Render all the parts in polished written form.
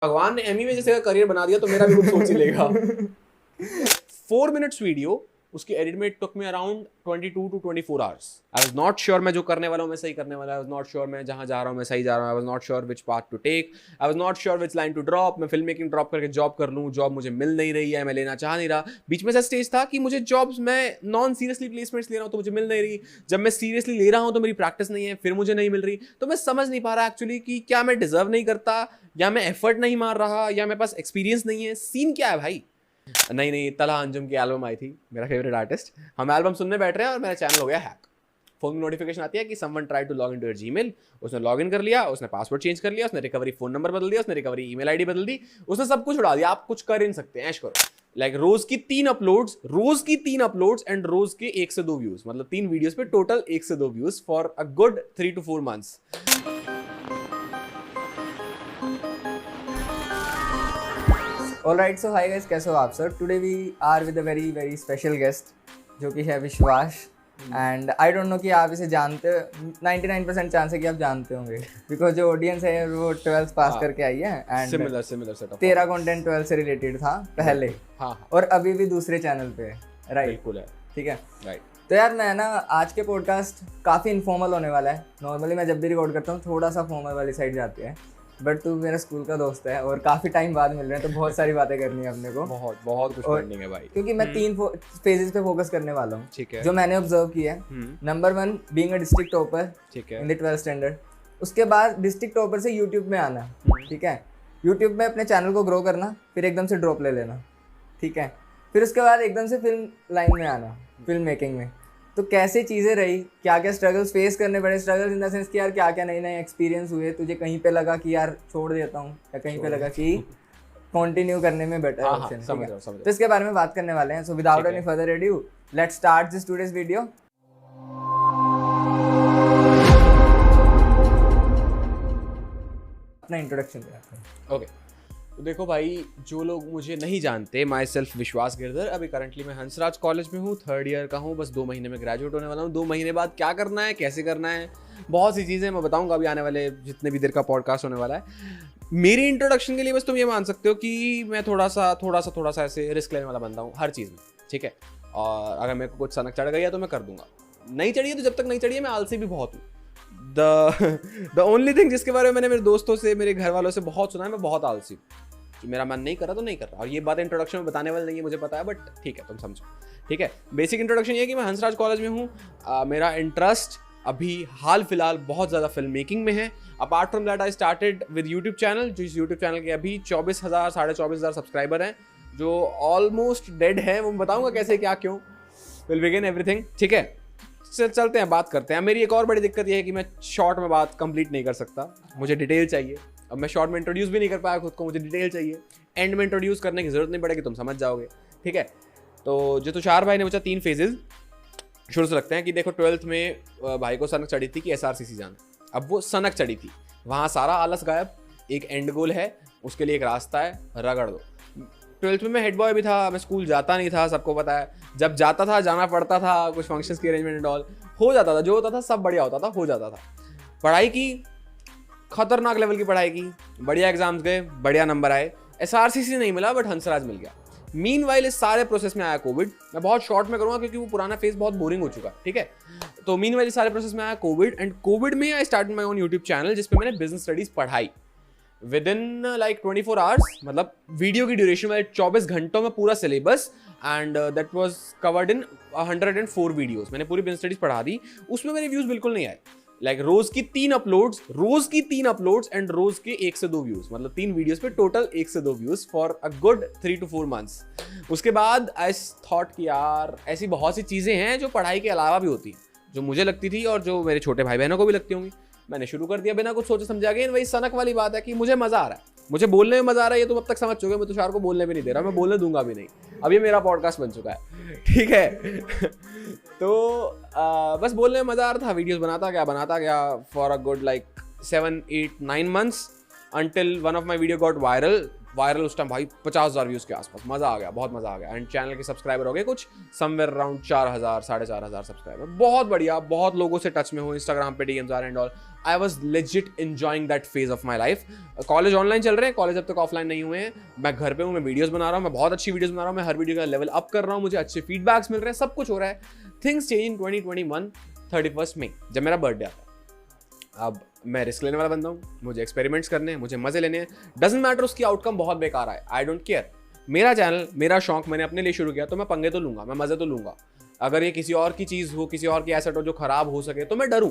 भगवान ने एमी में जैसे करियर बना दिया तो मेरा भी कुछ सोच ही लेगा। 4 minutes वीडियो, उसकी एडिट में टुक में around 22 to 24 hours। I was not sure मैं जो करने वाला हूँ मैं सही करने वाला, आई वाज नॉट श्योर मैं जहाँ जा रहा हूँ मैं सही जा रहा हूँ, I was not sure which path to take, I was not sure which line to drop. मैं फिल्म मेकिंग ड्रॉप करके जॉब कर लूँ, जॉब मुझे मिल नहीं रही है, मैं लेना चाह नहीं रहा। बीच में ऐसा स्टेज था कि मुझे जॉब्स, मैं नॉन सीरियसली प्लेसमेंट्स ले रहा हूँ तो मुझे मिल नहीं रही, जब मैं सीरियसली ले रहा हूँ तो मेरी प्रैक्टिस नहीं है, फिर मुझे नहीं मिल रही। तो मैं समझ नहीं पा रहा एक्चुअली कि क्या मैं डिजर्व नहीं करता, या मैं एफर्ट नहीं मार रहा, या मेरे पास एक्सपीरियंस नहीं है, सीन क्या है भाई। नहीं तलहा अंजुम की एल्बम आई थी, मेरा फेवरेट आर्टिस्ट, हम एल्बम सुनने बैठ रहे हैं और मेरा चैनल हो गया हैक। फोन में नोटिफिकेशन आती है कि someone try to log in to your Gmail. उसने लॉग इन कर लिया, उसने पासवर्ड चेंज कर लिया, उसने रिकवरी फोन नंबर बदल दिया, उसने रिकवरी ईमेल आईडी बदल दी, उसने सब कुछ उड़ा दिया। आप कुछ कर ही नहीं सकते, ऐश करो। लाइक रोज की 3 अपलोड्स एंड रोज के 1 से 2 व्यूज, मतलब 3 वीडियोस पे टोटल 1 से 2 views for a good 3 to 4 months। Alright, so hi guys, कैसे हो आप sir. Today we are with a very very special guest जो कि है विश्वास। एंड आई डोंट नो कि आप इसे जानते, 99% चांस है कि आप जानते होंगे, बिकॉज जो ऑडियंस है वो 12th पास करके आई है। एंड सिमिलर सेटअप, तेरा कंटेंट 12 से रिलेटेड था पहले, हाँ, और अभी भी दूसरे चैनल पे है, राइट? बिल्कुल है, ठीक है, राइट। तो यार मैं ना, आज के पॉडकास्ट काफ़ी इनफॉर्मल होने वाला है। नॉर्मली मैं जब भी रिकॉर्ड करता हूँ थोड़ा सा फॉर्मल वाली साइड जाती है, बट तू मेरा स्कूल का दोस्त है और काफ़ी टाइम बाद मिल रहे हैं, तो बहुत सारी बातें करनी है अपने को, बहुत कुछ पेंडिंग है भाई। क्योंकि मैं 3 फेजेस पे फोकस करने वाला हूँ, ठीक है, जो मैंने ऑब्जर्व किया है। Number 1 being a district topper, ठीक है, इन द 12th स्टैंडर्ड। उसके बाद डिस्ट्रिक्ट टॉपर से यूट्यूब में आना, ठीक है, यूट्यूब में अपने चैनल को ग्रो करना, फिर एकदम से ड्रॉप ले लेना, ठीक है, फिर उसके बाद एकदम से फिल्म लाइन में आना, फिल्म मेकिंग में। तो कैसे चीज़ें रही, क्या क्या स्ट्रगल्स फेस करने पड़े, स्ट्रगल्स इन द सेंस कि यार क्या क्या नए नए एक्सपीरियंस हुए, तुझे कहीं पे लगा कि यार छोड़ देता हूँ, या कहीं पे लगा कि कंटिन्यू करने में बेटर ऑप्शन है। तो इसके बारे में बात करने वाले हैं। So without any further edu, let's start this today's video. अपना इंट्रोडक्शन देते हैं। ओके, तो देखो भाई, जो लोग मुझे नहीं जानते, माई सेल्फ विश्वास गिरधर। अभी करंटली मैं हंसराज कॉलेज में हूँ, 3rd ईयर का हूँ, बस 2 महीने में ग्रेजुएट होने वाला हूँ। 2 महीने बाद क्या करना है, कैसे करना है, बहुत सी चीज़ें मैं बताऊँगा अभी आने वाले जितने भी देर का पॉडकास्ट होने वाला है। मेरी इंट्रोडक्शन के लिए बस तुम ये मान सकते हो कि मैं थोड़ा सा ऐसे रिस्क लेने वाला बंदा हूँ हर चीज़ में, ठीक है। और अगर मेरे को कुछ सनक चढ़ गई है तो मैं कर दूंगा, नहीं चढ़ी है तो जब तक नहीं चढ़ी है मैं आलसी भी बहुत हूँ। द ओनली थिंग जिसके बारे में मैंने मेरे दोस्तों से, मेरे घर वालों से बहुत सुना है, मैं बहुत आलसी हूँ। मेरा मन नहीं कर रहा तो नहीं कर रहा, और ये बात इंट्रोडक्शन में बताने वाली नहीं है, मुझे पता है, बट ठीक है, तुम समझो, ठीक है। बेसिक इंट्रोडक्शन ये है कि मैं हंसराज कॉलेज में हूँ। मेरा इंटरेस्ट अभी हाल फिलहाल बहुत ज़्यादा फिल्म मेकिंग में है। Apart from that I started with YouTube channel, जो इस यूट्यूब चैनल के अभी 24,000 24,500 सब्सक्राइबर हैं, जो ऑलमोस्ट डेड है। वो मैं बताऊँगा कैसे, क्या, क्यों, विल बिगिन एवरीथिंग, ठीक है। चलते हैं, बात करते हैं। मेरी एक और बड़ी दिक्कत यह है कि मैं शॉर्ट में बात कंप्लीट नहीं कर सकता, मुझे डिटेल चाहिए। अब मैं शॉर्ट में इंट्रोड्यूस भी नहीं कर पाया खुद को, मुझे डिटेल चाहिए। एंड में इंट्रोड्यूस करने की जरूरत नहीं पड़ेगी, तुम समझ जाओगे, ठीक है। तो जो तुषार भाई ने पूछा 3 फेजेस शुरू से लगते हैं कि देखो 12th में भाई को सनक चढ़ी थी कि SRCC जाना। अब वो सनक चढ़ी थी, वहाँ सारा आलस गायब, एक एंड गोल है, उसके लिए एक रास्ता है, रगड़ दो। 12th में मैं हेड बॉय भी था, मैं स्कूल जाता नहीं था, सबको पता है। जब जाता था, जाना पड़ता था, कुछ फंक्शंस की अरेंजमेंट एंड ऑल हो जाता था, जो होता था सब बढ़िया होता था, हो जाता था। पढ़ाई की, खतरनाक लेवल की पढ़ाई की, बढ़िया एग्जाम्स गए, बढ़िया नंबर आए। SRCC नहीं मिला बट हंसराज मिल गया। मीनवाइल इस सारे प्रोसेस में आया कोविड। मैं बहुत शॉर्ट में करूँगा क्योंकि वो पुराना फेज बहुत बोरिंग हो चुका, ठीक है। तो मीनवाइल इस सारे प्रोसेस में आया कोविड, एंड कोविड में I started my own YouTube channel, जिसपे मैंने बिजनेस स्टडीज पढ़ाई विद इन लाइक 24 आवर्स, मतलब वीडियो की ड्यूरेशन वाले 24 घंटों में पूरा syllabus, and that was covered in 104 videos. मैंने पूरी बिजनेस स्टडीज पढ़ा दी, उसमें मेरे व्यूज बिल्कुल नहीं आए। लाइक रोज की 3 अपलोड्स एंड रोज के 1 से 2 व्यूज, मतलब 3 वीडियोस पे टोटल 1 से 2 views for a good 3 to 4 months। उसके बाद आई थॉट कि यार ऐसी बहुत सी चीजें हैं जो पढ़ाई के अलावा भी होती हैं, जो मुझे लगती थी और जो मेरे छोटे भाई बहनों को भी लगती होंगी। मैंने शुरू कर दिया बिना कुछ सोचे समझे। अगेन वही सनक वाली बात है कि मुझे मजा आ रहा है, मुझे बोलने में मजा आ रहा है, ये तुम अब तक समझ चुके हो। मैं तुषार को बोलने भी नहीं दे रहा, मैं बोलने दूंगा भी नहीं। अब ये मेरा पॉडकास्ट बन चुका है, ठीक है। तो बस बोलने में मजा आ रहा था, वीडियोस बनाता गया for a good like 7, 8, 9 months until one of my video got viral, viral उस टाइम भाई 50,000 व्यूज़ के आसपास, मज़ा आ गया, बहुत मज़ा आ गया। एंड चैनल के सब्सक्राइबर हो गए कुछ समवेयर अराउंड 4,000 4,500 सब्सक्राइबर, बहुत बढ़िया, बहुत लोगों से टच में हूँ, इंस्टाग्राम पे DMs आ रहे and all. I was legit enjoying that phase of my life. College online चल रहे हैं, कॉलेज अब तक ऑफलाइन नहीं हुए हैं, मैं घर पे हूँ, मैं वीडियोस बना रहा हूँ, मैं बहुत अच्छी वीडियोस बना रहा हूँ, मैं हर वीडियो का लेवल अप कर रहा हूँ, मुझे अच्छे फीडबैक्स मिल रहे हैं, सब कुछ हो रहा है। थिंग्स चेंज इन 2021 31 मई, जब मेरा बर्थडे आता है। अब मैं रिस्क लेने वाला बंदा हूँ, मुझे एक्सपेरिमेंट्स करने हैं, मुझे मजे लेने हैं, डजंट मैटर उसकी आउटकम बहुत बेकार आए, आई डोंट केयर। मेरा चैनल, मेरा शौक मैंने अपने लिए शुरू किया, तो मैं पंगे तो लूंगा, मैं मजे तो लूंगा। अगर ये किसी और की चीज़ हो, किसी और की एसेट हो जो खराब हो सके, तो मैं डरूं,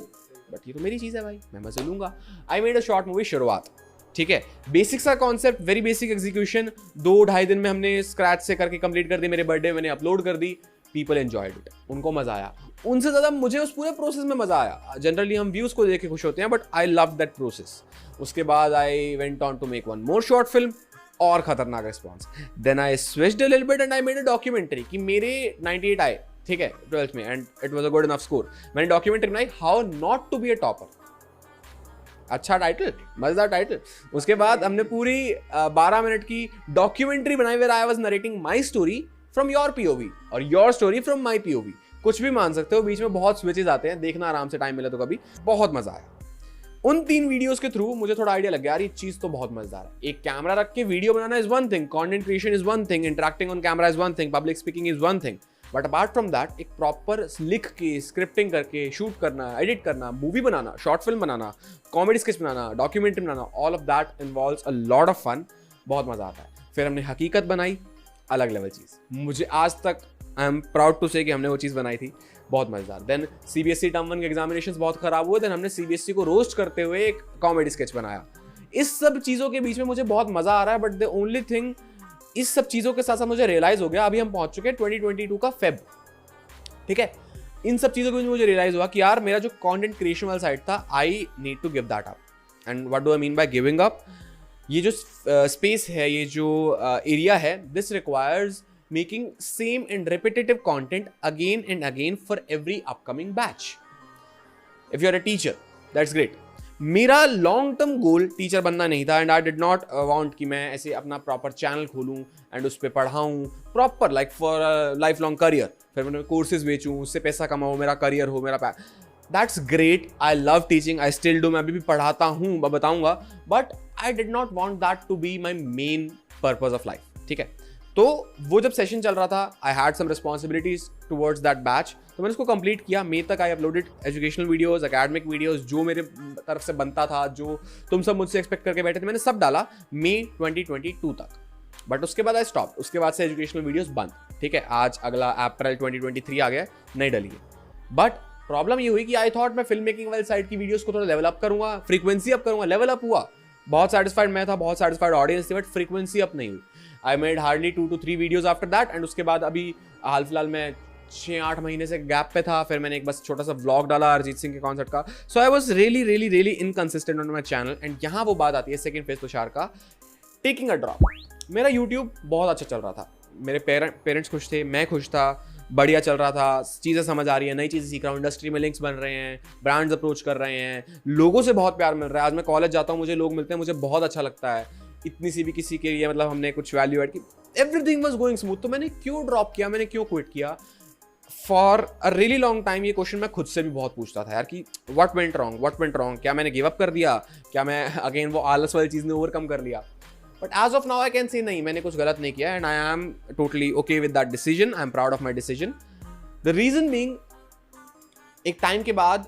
बट ये तो मेरी चीज़ है भाई, मैं मजे लूंगा। आई मेड अ शॉर्ट मूवी शुरुआत, ठीक है, बेसिक सा कॉन्सेप्ट, वेरी बेसिक एग्जीक्यूशन, 2-2.5 दिन में हमने स्क्रैच से करके कंप्लीट कर दी। मेरे बर्थडे मैंने अपलोड कर दी, पीपल एंजॉयड इट, उनको मजा आया। उनसे ज़्यादा मुझे उस पूरे प्रोसेस में मजा आया। जनरली हम व्यूज़ को देख के खुश होते हैं, but I love that process. उसके बाद I went on to make one more short film, और खतरनाक response. Then I switched a little bit and I made a documentary कि मेरे 98 आए, ठीक है, 12th में, and it was a good enough score. मैंने डॉक्यूमेंट्री बनाई, how not to be a topper, अच्छा टाइटल, मजेदार टाइटल। उसके बाद हमने पूरी 12 मिनट की डॉक्यूमेंट्री बनाई, where I was narrating my story from your POV और your story from my POV। कुछ भी मान सकते हो, बीच में बहुत स्विचेस आते हैं, देखना आराम से, टाइम मिले तो कभी। बहुत मजा आया। उन 3 वीडियोस के थ्रू मुझे थोड़ा आइडिया लग गया, यार ये चीज तो बहुत मजेदार है। एक कैमरा रख के वीडियो बनाना is one thing, content creation is one thing, interacting on camera is one thing, public speaking is one thing, but apart from that एक प्रॉपर लिख के, स्क्रिप्टिंग करके, शूट करना, एडिट करना, मूवी बनाना, शॉर्ट फिल्म बनाना, comedy sketch बनाना, documentary बनाना, all of that involves a lot of fun, बहुत मजा आता है। फिर हमने हकीकत बनाई, अलग लेवल चीज, मुझे आज तक आई एम प्राउड टू से कि हमने वो चीज़ बनाई थी, बहुत मजेदार। देन CBSE टर्म 1 के एग्जामिनेशंस बहुत खराब हुए, देन हमने CBSE को रोस्ट करते हुए एक कॉमेडी स्केच बनाया। इस सब चीज़ों के बीच में मुझे बहुत मजा आ रहा है, बट द ओनली थिंग, इस सब चीज़ों के साथ साथ मुझे रियलाइज हो गया, अभी हम पहुंच चुके हैं 2022 का फेब, ठीक है, इन सब चीज़ों के बीच में मुझे रियलाइज हुआ कि यार मेरा जो कंटेंट क्रिएशन वाला साइड था, I need to give that up. And what do I mean by giving up? ये जो स्पेस है, ये जो एरिया है, this requires making same and repetitive content again and again for every upcoming batch. If you are a teacher, that's great. मेरा long term goal teacher बनना नहीं था, and I did not want कि मैं ऐसे अपना proper channel खोलूँ and उस पर पढ़ाऊँ proper, like for lifelong career, फिर मैं कोर्सेज बेचूँ, उससे पैसा कमाऊँ, मेरा करियर हो, मेरा that's great, I love teaching, I still do, मैं अभी भी पढ़ाता हूँ, मैं बताऊँगा, but I did not want that to be my main purpose of life, ठीक है। तो वो जब सेशन चल रहा था, I had some responsibilities towards that batch, तो मैंने उसको कंप्लीट किया। मई तक I uploaded educational videos, academic videos, जो मेरे तरफ से बनता था, जो तुम सब मुझसे एक्सपेक्ट करके बैठे थे, मैंने सब डाला मई 2022 तक। बट उसके बाद आई स्टॉप, उसके बाद से एजुकेशनल वीडियोस बंद, ठीक है। आज अगला अप्रैल 2023 आ गया, नहीं डली है। बट प्रॉब्लम ये हुई कि आई थॉट मैं फिल्म मेकिंग वाली साइड की वीडियोस को थोड़ा लेवल अप करूंगा, फ्रीक्वेंसी अप करूंगा, लेवल अप हुआ, बहुत सेटिस्फाइड मैं था, बहुत सेटिस्फाइड ऑडियंस थी, बट फ्रीक्वेंसी अप नहीं हुई। I made hardly 2 to 3 videos after that, and उसके बाद अभी हाल फिलहाल मैं 6-8 महीने से गैप पे था, फिर मैंने एक बस छोटा सा व्लॉग डाला अरिजीत सिंह के कॉन्सर्ट का। So I was really inconsistent on my channel, and यहाँ वो बात आती है सेकंड फेज तुषार का, टेकिंग अ ड्रॉप। मेरा यूट्यूब बहुत अच्छा चल रहा था, मेरे पेरेंट्स खुश थे, मैं खुश था, बढ़िया चल रहा था, चीज़ें समझ आ रही है, नई चीज़ें सीख रहा हूँ, इंडस्ट्री में लिंक्स बन रहे हैं, ब्रांड्स अप्रोच कर रहे हैं, लोगों से बहुत प्यार मिल रहा है। आज मैं कॉलेज जाता हूँ, मुझे लोग मिलते हैं, मुझे बहुत अच्छा लगता है, इतनी सी भी किसी के लिए मतलब हमने कुछ वैल्यू ऐड की, एवरीथिंग वाज गोइंग स्मूथ। तो मैंने क्यों ड्रॉप किया, मैंने क्यों क्विट किया? For a really long time ये क्वेश्चन मैं खुद से भी बहुत पूछता था यार कि व्हाट वेंट रॉन्ग, क्या मैंने गिव अप कर दिया, क्या मैं अगेन वो आलस वाली चीज़ ने ओवरकम कर लिया? But as of now I can say नहीं, मैंने कुछ गलत नहीं किया, and I am totally okay with that decision, I am proud of my decision. The reason being, एक टाइम के बाद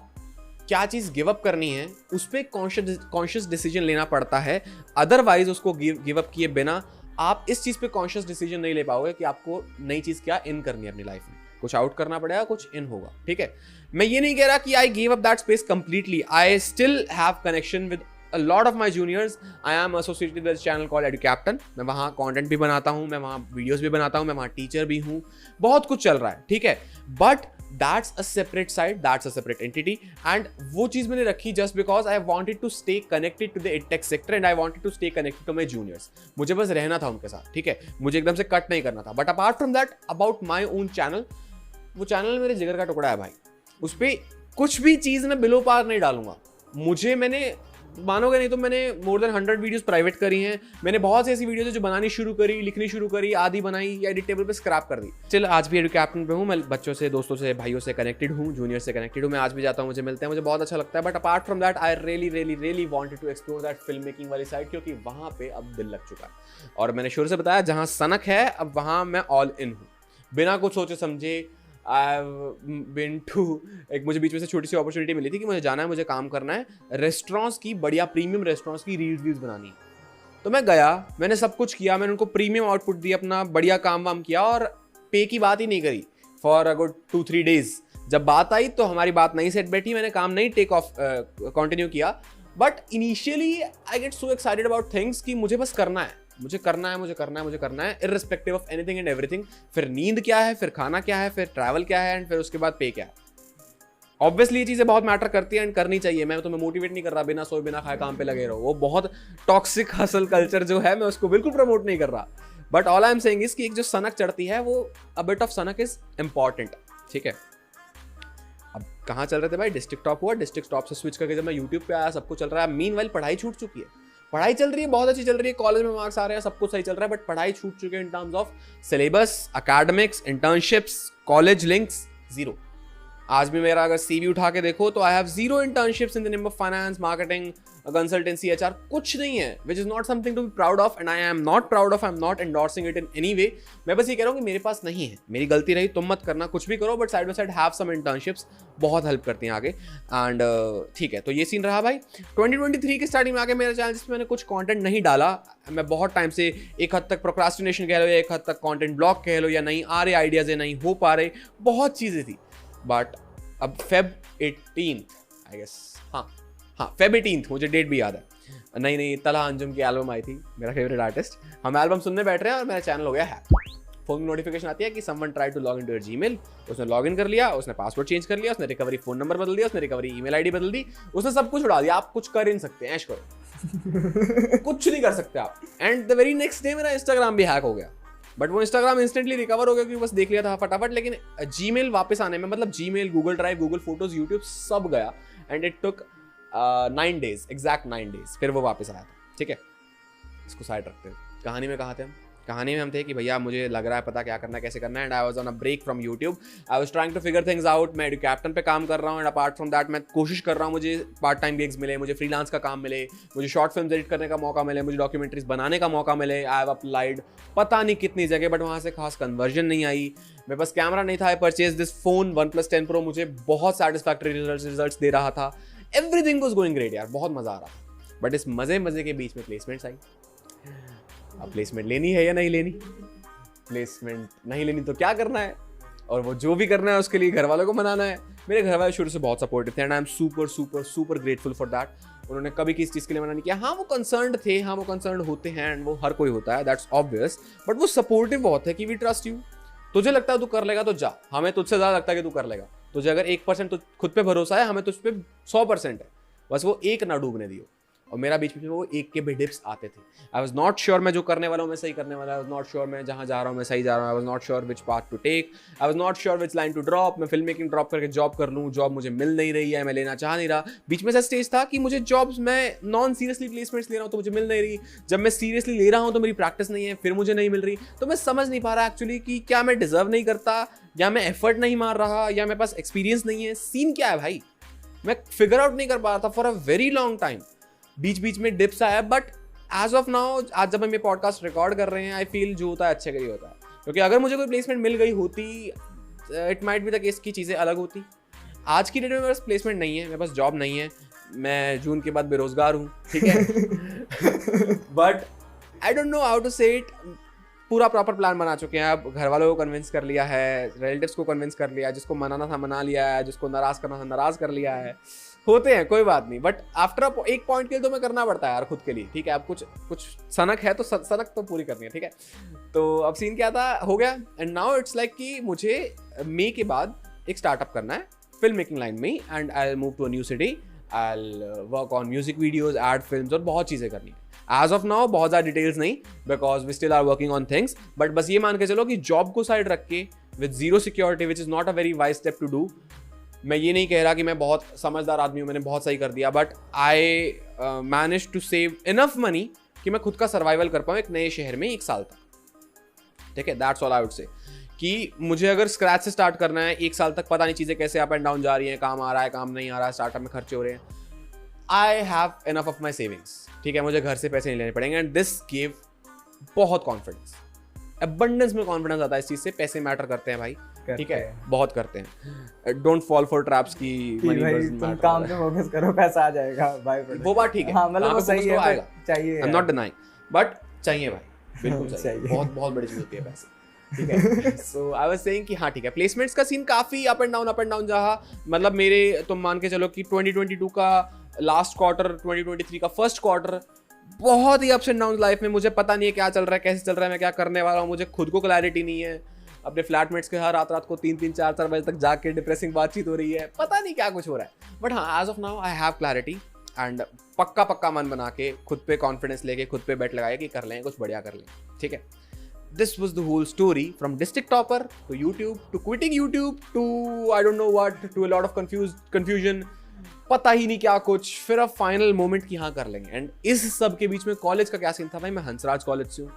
क्या चीज़ गिव अप करनी है उस पर कॉन्शियस डिसीजन लेना पड़ता है, अदरवाइज उसको गिव अप किए बिना आप इस चीज़ पे कॉन्शियस डिसीजन नहीं ले पाओगे कि आपको नई चीज़ क्या इन करनी है अपनी लाइफ में। कुछ आउट करना पड़ेगा, कुछ इन होगा, ठीक है। मैं ये नहीं कह रहा कि I give up that space completely, I still have connection with a lot of my juniors. I am associated with a channel called EduCaptain. मैं वहाँ कंटेंट भी बनाता हूँ, मैं वहाँ वीडियोस भी बनाता हूँ, मैं वहाँ टीचर भी हूँ, बहुत कुछ चल रहा है, ठीक है। But that's a separate side, that's a separate entity, and वो चीज़ मैंने रखी just because I wanted to stay connected to the edtech sector and I wanted to stay connected to my juniors. मुझे बस रहना था उनके साथ, ठीक है, मुझे एकदम से कट नहीं करना था। But apart from that, about my own channel, वो चैनल मेरे जिगर का टुकड़ा है भाई, उस पर कुछ भी चीज़ मैं बिलो पार नहीं डालूंगा। मैंने मानोगे नहीं तो मैंने मोर देन 100 वीडियोस प्राइवेट करी हैं। मैंने बहुत सी ऐसी वीडियोस है जो बनानी शुरू करी, लिखनी शुरू करी, आधी बनाई या एडिट टेबल पे स्क्रैप कर दी। चल आज भी एडुकैप्टन पे हूँ, मैं बच्चों से, दोस्तों से, भाइयों से कनेक्टेड हूँ, जूनियर से कनेक्टेड हूँ। मैं आज भी जाता हूँ, मुझे मिलते हैं, मुझे बहुत अच्छा लगता है। But apart from that I really wanted to explore that film making वाली साइड, क्योंकि वहाँ पे अब दिल लग चुका है। और मैंने शुरू से बताया जहाँ सनक है अब वहाँ मैं ऑल इन हूँ, बिना कुछ सोचे समझे। एक मुझे बीच में से छोटी सी अपॉर्चुनिटी मिली थी कि मुझे जाना है, मुझे काम करना है, रेस्टोरेंट्स की, बढ़िया प्रीमियम रेस्टोरेंट्स की रिव्यूज बनानी है। तो मैं गया, मैंने सब कुछ किया, मैंने उनको प्रीमियम आउटपुट दिया, अपना बढ़िया काम वाम किया और पे की बात ही नहीं करी फॉर अ गुड 2-3 डेज। जब बात आई तो हमारी बात नहीं सेट बैठी, मैंने काम नहीं टेक ऑफ कंटिन्यू किया। But initially I get so excited about things कि मुझे बस करना है, मुझे करना है irrespective of anything and everything. फिर नींद क्या है, फिर खाना क्या है, फिर ट्रैवल क्या है, एंड फिर उसके बाद पे क्या है। ऑब्वियसली ये चीज़ें बहुत मैटर करती है एंड करनी चाहिए। मैं तुम्हें मोटिवेट नहीं कर रहा बिना सोए बिना खाए काम पे लगे रहो, वो बहुत टॉक्सिक हसल कल्चर जो है मैं उसको बिल्कुल प्रमोट नहीं कर रहा। But all I am saying is कि एक जो सनक चढ़ती है वो अ बिट ऑफ सनक इज इंपॉर्टेंट, ठीक है। अब कहाँ चल रहे थे भाई, डिस्ट्रिक्ट टॉप हुआ, डिस्ट्रिक्ट टॉप से स्विच करके जब मैं यूट्यूब पे आया सब कुछ चल रहा है। मीनवाइल पढ़ाई छूट चुकी है, पढ़ाई चल रही है, बहुत अच्छी चल रही है, कॉलेज में मार्क्स आ रहे हैं, सब कुछ सही चल रहा है, बट पढ़ाई छूट चुकी है in terms of syllabus, academics, internships, college links, zero. आज भी मेरा अगर सीवी उठा के देखो तो I have zero internships in the name of finance, marketing, consultancy, HR, कुछ नहीं है, which is not something to be proud of and I am not proud of, I am not endorsing it in any way. मैं बस ये कह रहा हूँ कि मेरे पास नहीं है, मेरी गलती रही, तुम मत करना, कुछ भी करो but side by side have some internships, बहुत हेल्प करती हैं आगे। एंड ठीक है, तो ये सीन रहा भाई 2023 के स्टार्टिंग में आके मेरे चैनल जिसमें मैंने कुछ कंटेंट नहीं डाला। मैं बहुत टाइम से एक हद तक प्रोक्रास्टिनेशन कह लो या एक हद तक कंटेंट ब्लॉक कह लो या नहीं आ रहे आइडियाज, नहीं हो पा रहे, बहुत चीज़ें थी। बट अब फेब 18 आई गेस, हाँ फेब 18 मुझे डेट भी याद है, नहीं तला अंजुम की एल्बम आई थी, मेरा फेवरेट आर्टिस्ट। हम एल्बम सुनने बैठ रहे हैं और मेरा चैनल हो गया हैक। फोन में नोटिफिकेशन आती है कि someone try to log in to your Gmail. उसने लॉग इन कर लिया, उसने पासवर्ड चेंज कर लिया, उसने रिकवरी फोन नंबर बदल दिया, उसने रिकवरी ईमेल आईडी बदल दी, उसने सब कुछ उड़ा दिया। आप कुछ कर ही नहीं सकते, ऐश करो कुछ नहीं कर सकते आप। And the very next day मेरा इंस्टाग्राम भी हैक हो गया, बट वो इंस्टाग्राम इंस्टेंटली रिकवर हो गया क्योंकि बस देख लिया था फटाफट। लेकिन जीमेल वापस आने में, मतलब Gmail, Google drive, Google photos, YouTube सब गया and it took 9 days, exact 9 days, फिर वो वापस आया था, ठीक है। इसको साइड रखते हैं, कहानी में कहाँ थे हम? कहानी में हम थे कि भैया मुझे लग रहा है पता क्या करना है, कैसे करना है, and I was on a break from YouTube, I was trying to figure things out. मैं एडुकैप्टन पे काम कर रहा हूँ एंड अपार्ट फ्रॉम दैट मैं कोशिश कर रहा हूँ मुझे पार्ट टाइम गिग्स मिले, मुझे फ्रीलांस का काम मिले, मुझे शॉर्ट फिल्म एडिट करने का मौका मिले, मुझे डॉक्यूमेंट्रीज बनाने का मौका मिले। आई हैव अप्लाइड पता नहीं कितनी जगह, बट वहाँ से खास कन्वर्जन नहीं आई। मेरे पास कैमरा नहीं था, I purchase this phone OnePlus 10 Pro, मुझे बहुत सेटिस्फैक्टरी रिजल्ट्स दे रहा था, एवरीथिंग वाज गोइंग ग्रेट यार, बहुत मजा आ रहा था। बट इस मजे के बीच में प्लेसमेंट्स आई। अब प्लेसमेंट लेनी है या नहीं लेनी? प्लेसमेंट नहीं लेनी तो क्या करना है, और वो जो भी करना है उसके लिए घर वालों को मनाना है। मेरे घर वाले शुरू से बहुत सपोर्टिव थे and I am super grateful for that. उन्होंने कभी किसी चीज़ के लिए मना नहीं किया। हाँ वो कंसर्न्ड थे, हाँ वो कंसर्न्ड होते हैं एंड वो हर कोई होता है, दैट्स ऑब्वियस, बट वो सपोर्टिव बहुत है कि वी ट्रस्ट यू। तुझे लगता है तू कर लेगा तो जा, हमें तुझसे ज़्यादा लगता है कि तू कर लेगा। तुझे अगर 1% तो खुद पे भरोसा है, हमें तुझ पे 100% है, बस वो एक ना डूबने दियो। और मेरा बीच में वो एक के भी डिप्स आते थे। आई वॉज नॉट श्योर मैं जो करने वाला हूँ मैं सही करने वाला, आई वॉज नॉट श्योर मैं जहाँ जा रहा हूँ मैं सही जा रहा हूँ, I was not sure which path to take, I was not sure which line to drop. मैं फिल्म मेकिंग ड्रॉप करके जॉब कर लूँ, जॉब मुझे मिल नहीं रही है, मैं लेना चाह नहीं रहा। बीच में ऐसा स्टेज था कि मुझे जॉब्स, मैं नॉन सीरियसली प्लेसमेंट्स ले रहा हूँ तो मुझे मिल नहीं रही, जब मैं सीरियसली ले रहा हूँ तो मेरी प्रैक्टिस नहीं है, फिर मुझे नहीं मिल रही। तो मैं समझ नहीं पा रहा एक्चुअली कि क्या मैं डिजर्व नहीं करता, या मैं एफर्ट नहीं मार रहा, या मेरे पास एक्सपीरियंस नहीं है, सीन क्या है भाई। मैं फिगर आउट नहीं कर पा रहा था for a very long time. बीच में डिप्स आया, बट एज ऑफ नाउ, आज जब हम ये पॉडकास्ट रिकॉर्ड कर रहे हैं, आई फील जो होता है अच्छे के लिए होता है, क्योंकि अगर मुझे कोई प्लेसमेंट मिल गई होती, it might be the case की चीज़ें अलग होती। आज की डेट में मेरे पास प्लेसमेंट नहीं है, मेरे पास जॉब नहीं है, मैं जून के बाद बेरोजगार हूँ, ठीक है। But I don't know how to say it. पूरा प्रॉपर प्लान बना चुके हैं, अब घर वालों को कन्विंस कर लिया है, रिलेटिव्स को कन्विंस कर लिया है, जिसको मनाना था मना लिया है, जिसको नाराज करना था नाराज कर लिया है। होते हैं, कोई बात नहीं, बट आफ्टर एक पॉइंट के लिए तो मैं करना पड़ता है यार खुद के लिए, ठीक है। अब कुछ सनक है तो सनक तो पूरी करनी है, ठीक है। तो अब सीन क्या था, हो गया, एंड नाउ इट्स लाइक कि मुझे मई के बाद एक स्टार्टअप करना है फिल्म मेकिंग लाइन में, and I will move to a new city, I will work on music videos, ad films, और बहुत चीज़ें करनी है। एज ऑफ नाउ बहुत ज़्यादा डिटेल्स नहीं, because we still are working on things, but बस ये मान के चलो कि जॉब को साइड रख के with zero security, which is not a very wise step to do, मैं ये नहीं कह रहा कि मैं बहुत समझदार आदमी हूँ, मैंने बहुत सही कर दिया, but I manage to save enough money कि मैं खुद का सर्वाइवल कर पाऊँ एक नए शहर में 1 साल तक। ठीक है, दैट्स ऑल आई वुड से। कि मुझे अगर स्क्रैच से स्टार्ट करना है 1 साल तक, पता नहीं चीज़ें कैसे अप एंड डाउन जा रही हैं, काम आ रहा है काम नहीं आ रहा है, स्टार्टअप में खर्चे हो रहे हैं, I have enough of my savings. ठीक है, मुझे घर से पैसे नहीं लेने पड़ेंगे, एंड दिस गिव बहुत कॉन्फिडेंस, अबंडेंस में कॉन्फिडेंस आता है इस चीज़ से। पैसे मैटर करते हैं भाई, ठीक है, बहुत करते हैं। डोंट फॉल फॉर ट्रैप्स की मनी डजंट मैटर, काम पे फोकस करो, पैसा आ जाएगा भाई। वो बात ठीक है, हाँ, मतलब वो सही है, चाहिए, आई एम नॉट डिनाइंग, बट चाहिए भाई, बिल्कुल चाहिए, बहुत बहुत बड़ी चीज़ होती है पैसे। ठीक है, सो आई वाज सेइंग कि हाँ ठीक है, प्लेसमेंट्स का सीन काफ़ी अप एंड डाउन जहाँ मतलब मेरे, तुम मान के चलो कि 2022 का लास्ट क्वार्टर, 2023 का फर्स्ट क्वार्टर बहुत ही अप्स एंड डाउन लाइफ में। मुझे पता नहीं है क्या चल रहा है, कैसे चल रहा है, मैं क्या करने वाला हूँ, मुझे खुद को क्लैरिटी नहीं है। अपने फ्लैटमेट्स के हर रात को 3-3, 4-4 बजे तक जाके डिप्रेसिंग बातचीत हो रही है, पता नहीं क्या कुछ हो रहा है। बट हाँ, as of now I have clarity, and पक्का मन बना के, खुद पे कॉन्फिडेंस लेके, खुद पे बेट लगाए कि कर लें, कुछ बढ़िया कर लें। ठीक है, this was the whole story, from district topper to YouTube to quitting YouTube to I don't know what, to a lot of confusion, पता ही नहीं क्या कुछ, फिर अब फाइनल मोमेंट की हाँ कर लेंगे। एंड इस सब के बीच में कॉलेज का क्या सीन था भाई, मैं हंसराज कॉलेज से हूँ,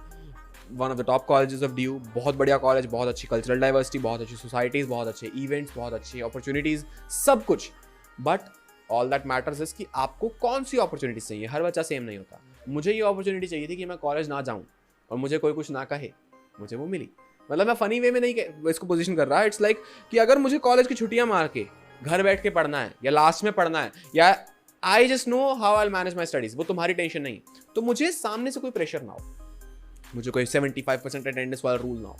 one of the top colleges of DU, बहुत बढ़िया कॉलेज, बहुत अच्छी कल्चरल डाइवर्सिटी, बहुत अच्छी सोसाइटीज, बहुत अच्छे इवेंट्स, बहुत अच्छी अपॉर्चुनिटीज, सब कुछ। But all that matters is कि आपको कौन सी अपॉर्चुनिटीज चाहिए। हर बच्चा सेम नहीं होता। मुझे ये अपॉर्चुनिटी चाहिए थी कि मैं कॉलेज ना जाऊँ और मुझे कोई कुछ ना कहे, मुझे वो मिली। मतलब मैं फनी वे में नहीं इसको पोजीशन कर रहा, इट्स लाइक कि अगर मुझे कॉलेज की छुट्टियां मार के घर बैठ के पढ़ना है, या लास्ट में पढ़ना है, या I just know how I manage my studies, वो तुम्हारी टेंशन नहीं, तो मुझे सामने से कोई प्रेशर ना हो, मुझे कोई 75% अटेंडेंस वाला रूल ना हो,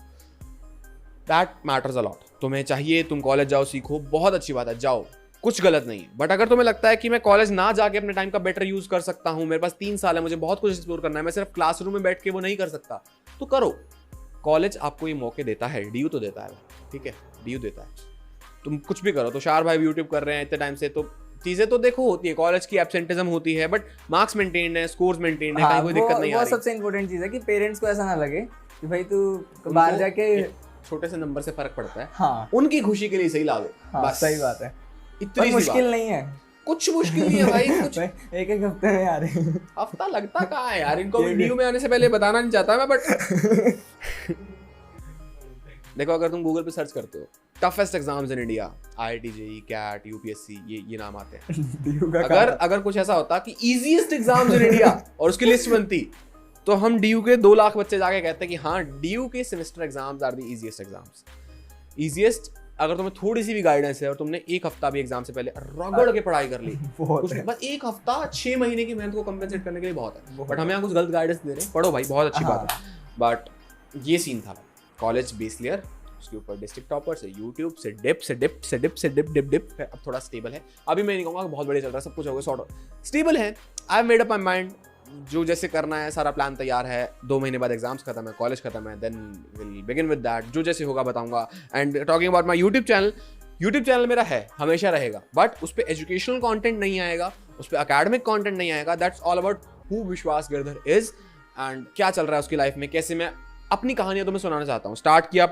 दैट मैटर्स अ लॉट। तुम्हें चाहिए तुम कॉलेज जाओ, सीखो, बहुत अच्छी बात है, जाओ, कुछ गलत नहीं है। बट अगर तुम्हें लगता है कि मैं कॉलेज ना जाके अपने टाइम का बेटर यूज कर सकता हूँ, मेरे पास 3 साल है, मुझे बहुत कुछ एक्सप्लोर करना है, मैं सिर्फ क्लासरूम में बैठ के वो नहीं कर सकता, तो करो। कॉलेज आपको ये मौके देता है, DU तो देता है, ठीक है, DU देता है। तुम कुछ भी करो, तुषार भाई यूट्यूब कर रहे हैं इतने टाइम से, तो चीजें तो देखो होती है, कॉलेज की एब्सेंटिज्म होती है, बट मार्क्स मेंटेन है, स्कोर्स मेंटेन है, कहीं कोई दिक्कत नहीं आ रही। वो सबसे इंपॉर्टेंट चीज है कि पेरेंट्स को ऐसा ना लगे कि भाई तू बाहर जाके छोटे से नंबर से फर्क पड़ता है। हाँ, उनकी खुशी के लिए सही ला दो, बस सही बात है, इतनी मुश्किल नहीं है, कुछ मुश्किल नहीं है भाई, कुछ एक हफ्ते में आ रहे हैं। हफ्ता लगता कहाँ है यार, इनको DU में आने से पहले बताना नहीं चाहता मैं, बट देखो अगर तुम गूगल पे सर्च करते हो toughest exams in India, IIT JEE CAT UPSC, ये नाम आते हैं। अगर कुछ ऐसा होता कि इजीएस्ट एग्जाम्स इन इंडिया और उसकी लिस्ट बनती, तो हम DU के 2 लाख बच्चे जाके कहते हैं कि हाँ DU के semester exams are the easiest exams. Easiest अगर तुम्हें थोड़ी सी भी गाइडेंस है और तुमने 1 हफ्ता भी एग्जाम से पहले रगड़ के पढ़ाई कर ली, बस 1 हफ्ता 6 महीने की मेहनत को कंपेंसेट करने के लिए बहुत है। बट हम यहाँ कुछ गलत गाइडेंस दे रहे हैं, पढ़ो भाई, बहुत अच्छी बात है। बट ये सीन था भाई, कॉलेज बेस लेयर, उसके ऊपर डिस्ट्रिक्ट टॉपर से यूट्यूब से डिप, अब थोड़ा स्टेबल है। अभी मैं नहीं कहूँगा बहुत बढ़िया चल रहा है, सब कुछ हो गया सॉर्ट ऑफ स्टेबल है। I have made up my mind, जो जैसे करना है सारा प्लान तैयार है। 2 महीने बाद एग्जाम्स खत्म है, कॉलेज खत्म है, then will begin with that, जो जैसे होगा बताऊंगा। And talking about my YouTube channel मेरा है, हमेशा रहेगा, बट उस पर एजुकेशनल कॉन्टेंट नहीं आएगा, उस पर अकेडमिक कॉन्टेंट नहीं आएगा। दैट्स ऑल अबाउट हु विश्वास गिरधर इज एंड क्या चल रहा है उसकी लाइफ में, कैसे मैं अपनी कहानियां तुम्हें सुनाना चाहता हूँ। स्टार्ट किया,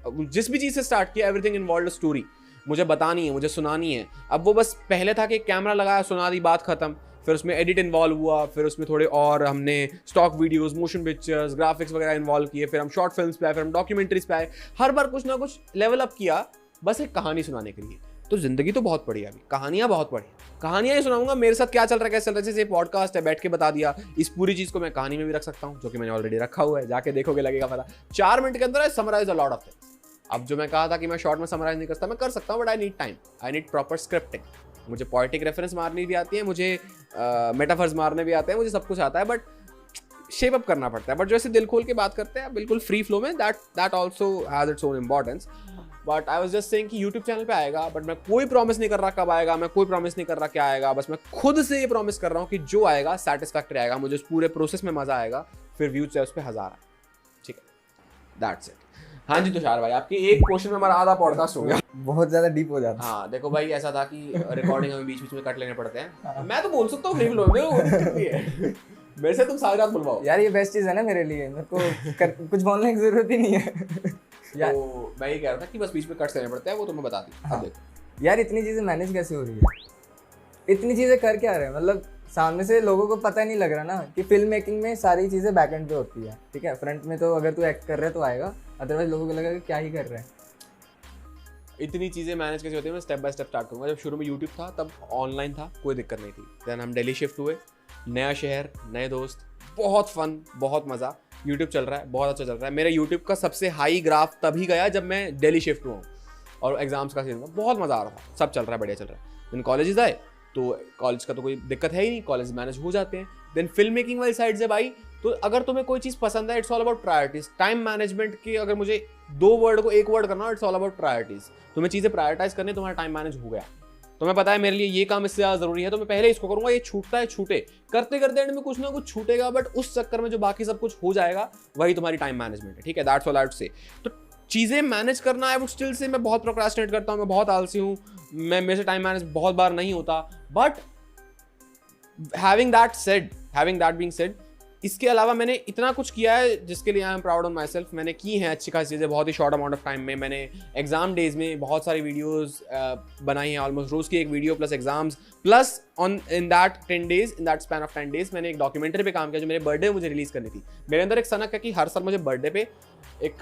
जिस भी चीज़ से स्टार्ट किया, एवरीथिंग इन्वॉल्व्ड अ स्टोरी, मुझे बतानी है, मुझे सुनानी है। अब वो बस पहले था कि कैमरा लगाया, सुना दी, बात खत्म, फिर उसमें एडिट इन्वॉल्व हुआ, फिर उसमें थोड़े और हमने stock videos, motion pictures, graphics वगैरह इन्वॉल्व किए, फिर हम शॉर्ट फिल्म्स पे आए, फिर हम डॉक्यूमेंट्रीज पे आए, हर बार कुछ ना कुछ लेवल अप किया, बस एक कहानी सुनाने के लिए। तो जिंदगी तो बहुत पड़ी है अभी, कहानियां बहुत पड़ी, कहानियां ही सुनाऊंगा, मेरे साथ क्या चल रहा है, कैसे चल रहा है। जैसे पॉडकास्ट है, बैठ के बता दिया, इस पूरी चीज़ को मैं कहानी में भी रख सकता हूँ, जो कि मैंने ऑलरेडी रखा हुआ है, जाके देखोगे लगेगा पता। 4 मिनट के अंदर I summarise a lot of things. अब जो मैं कहा था कि मैं शॉर्ट में समराइज नहीं करता, मैं कर सकता हूँ, but I need time, I need proper scripting. मुझे पोएटिक रेफरेंस मारनी भी आती है, मुझे मेटाफर्स मारने भी आते हैं, मुझे सब कुछ आता है, बट शेप अप करना पड़ता है। बट जैसे दिल खोल के बात करते हैं बिल्कुल फ्री फ्लो में, that also has its own importance. But I was just saying कि यूट्यूब चैनल पे आएगा, बट मैं कोई प्रॉमिस नहीं कर रहा कब आएगा, मैं कोई प्रॉमिस नहीं कर रहा क्या आएगा, बस मैं खुद से ये प्रॉमिस कर रहा हूँ कि जो आएगा सैटिस्फैक्टरी आएगा, मुझे उस पूरे प्रोसेस में मजा आएगा, फिर व्यूज चाहे उस पर 1000 आए, ठीक है, दैट्स इट। हाँ जी तुषार भाई, आपकी एक क्वेश्चन में हमारा आधा पॉडकास्ट हो गया, बहुत ज्यादा डीप हो जाता है। हाँ देखो भाई, ऐसा था कि रिकॉर्डिंग हमें बीच बीच में कट लेने पड़ते हैं। मैं तो बोल सकता हूँ फ्री फ्लो में, मेरे से तुम सारी रात बुलवाओ यार, ये बेस्ट चीज है ना मेरे लिए, मेरे को कुछ बोलने की जरूरत ही नहीं है। तो मैं ये कह रहा था कि बस बीच में कट्स लेने पड़ते हैं, वो तुम्हें बता दी। अब देखो यार इतनी चीज़ें मैनेज कैसे हो रही है, इतनी चीज़ें कर क्या रहे हैं, मतलब सामने से लोगों को पता नहीं लग रहा ना कि फिल्म मेकिंग में सारी चीज़ें बैक एंड पे होती है, ठीक है, फ्रंट में तो अगर तू एक्ट कर रहा है तो आएगा, अदरवाइज लोगों को लगेगा कि क्या ही कर रहे हैं। इतनी चीज़ें मैनेज कैसे होती है, मैं स्टेप बाय स्टेप स्टार्ट करूँगा। जब शुरू में यूट्यूब था तब ऑनलाइन था, कोई दिक्कत नहीं थी। देन हम दिल्ली शिफ्ट हुए, नया शहर, नए दोस्त, बहुत फन, बहुत मज़ा। यूट्यूब चल रहा है, बहुत अच्छा चल रहा है। मेरा यूट्यूब का सबसे हाई ग्राफ तभी गया जब मैं दिल्ली शिफ्ट हुआ और एग्जाम्स का सीजन था, बहुत मज़ा आ रहा था, सब चल रहा है, बढ़िया चल रहा है। देन कॉलेजेस आए तो कॉलेज का तो कोई दिक्कत है ही नहीं, कॉलेज मैनेज हो जाते हैं। देन फिल्म मेकिंग वाली साइड जब आई तो अगर तुम्हें कोई चीज़ पसंद है, it's all about priorities. Time management की अगर मुझे 2 वर्ड को 1 वर्ड करना, इट्स ऑल अबाउट प्रायोरिटीज। तुम्हें चीज़ें प्रायोरिटाइज करनी, तुम्हारा टाइम मैनेज हो गया। तुम्हें पता है मेरे लिए ये काम इससे ज़्यादा ज़रूरी है तो मैं पहले इसको करूँगा, ये छूटता है छूटे, करते करते एंड में कुछ ना कुछ छूटेगा, बट उस चक्कर में जो बाकी सब कुछ हो जाएगा वही तुम्हारी टाइम मैनेजमेंट है, ठीक है। दैट्स ऑल आई वुड से। तो चीज़ें मैनेज करना, आई वुड स्टिल से मैं बहुत प्रोक्रास्टिनेट करता हूँ, मैं बहुत आलसी हूँ, मेरे से टाइम मैनेज बहुत बार नहीं होता। But having that being said, इसके अलावा मैंने इतना कुछ किया है जिसके लिए आई am proud on my self. मैंने की हैं अच्छी खासी चीज़ें बहुत ही शॉर्ट अमाउंट ऑफ टाइम में। मैंने एग्जाम डेज में बहुत सारी वीडियोस बनाई हैं, ऑलमोस्ट रोज़ की एक video plus exams plus in that span of 10 days मैंने एक डॉक्यूमेंट्री पे काम किया जो मेरे बर्थडे मुझे रिलीज़ करनी थी। मेरे अंदर एक सनक है कि हर साल मुझे बर्थडे पे एक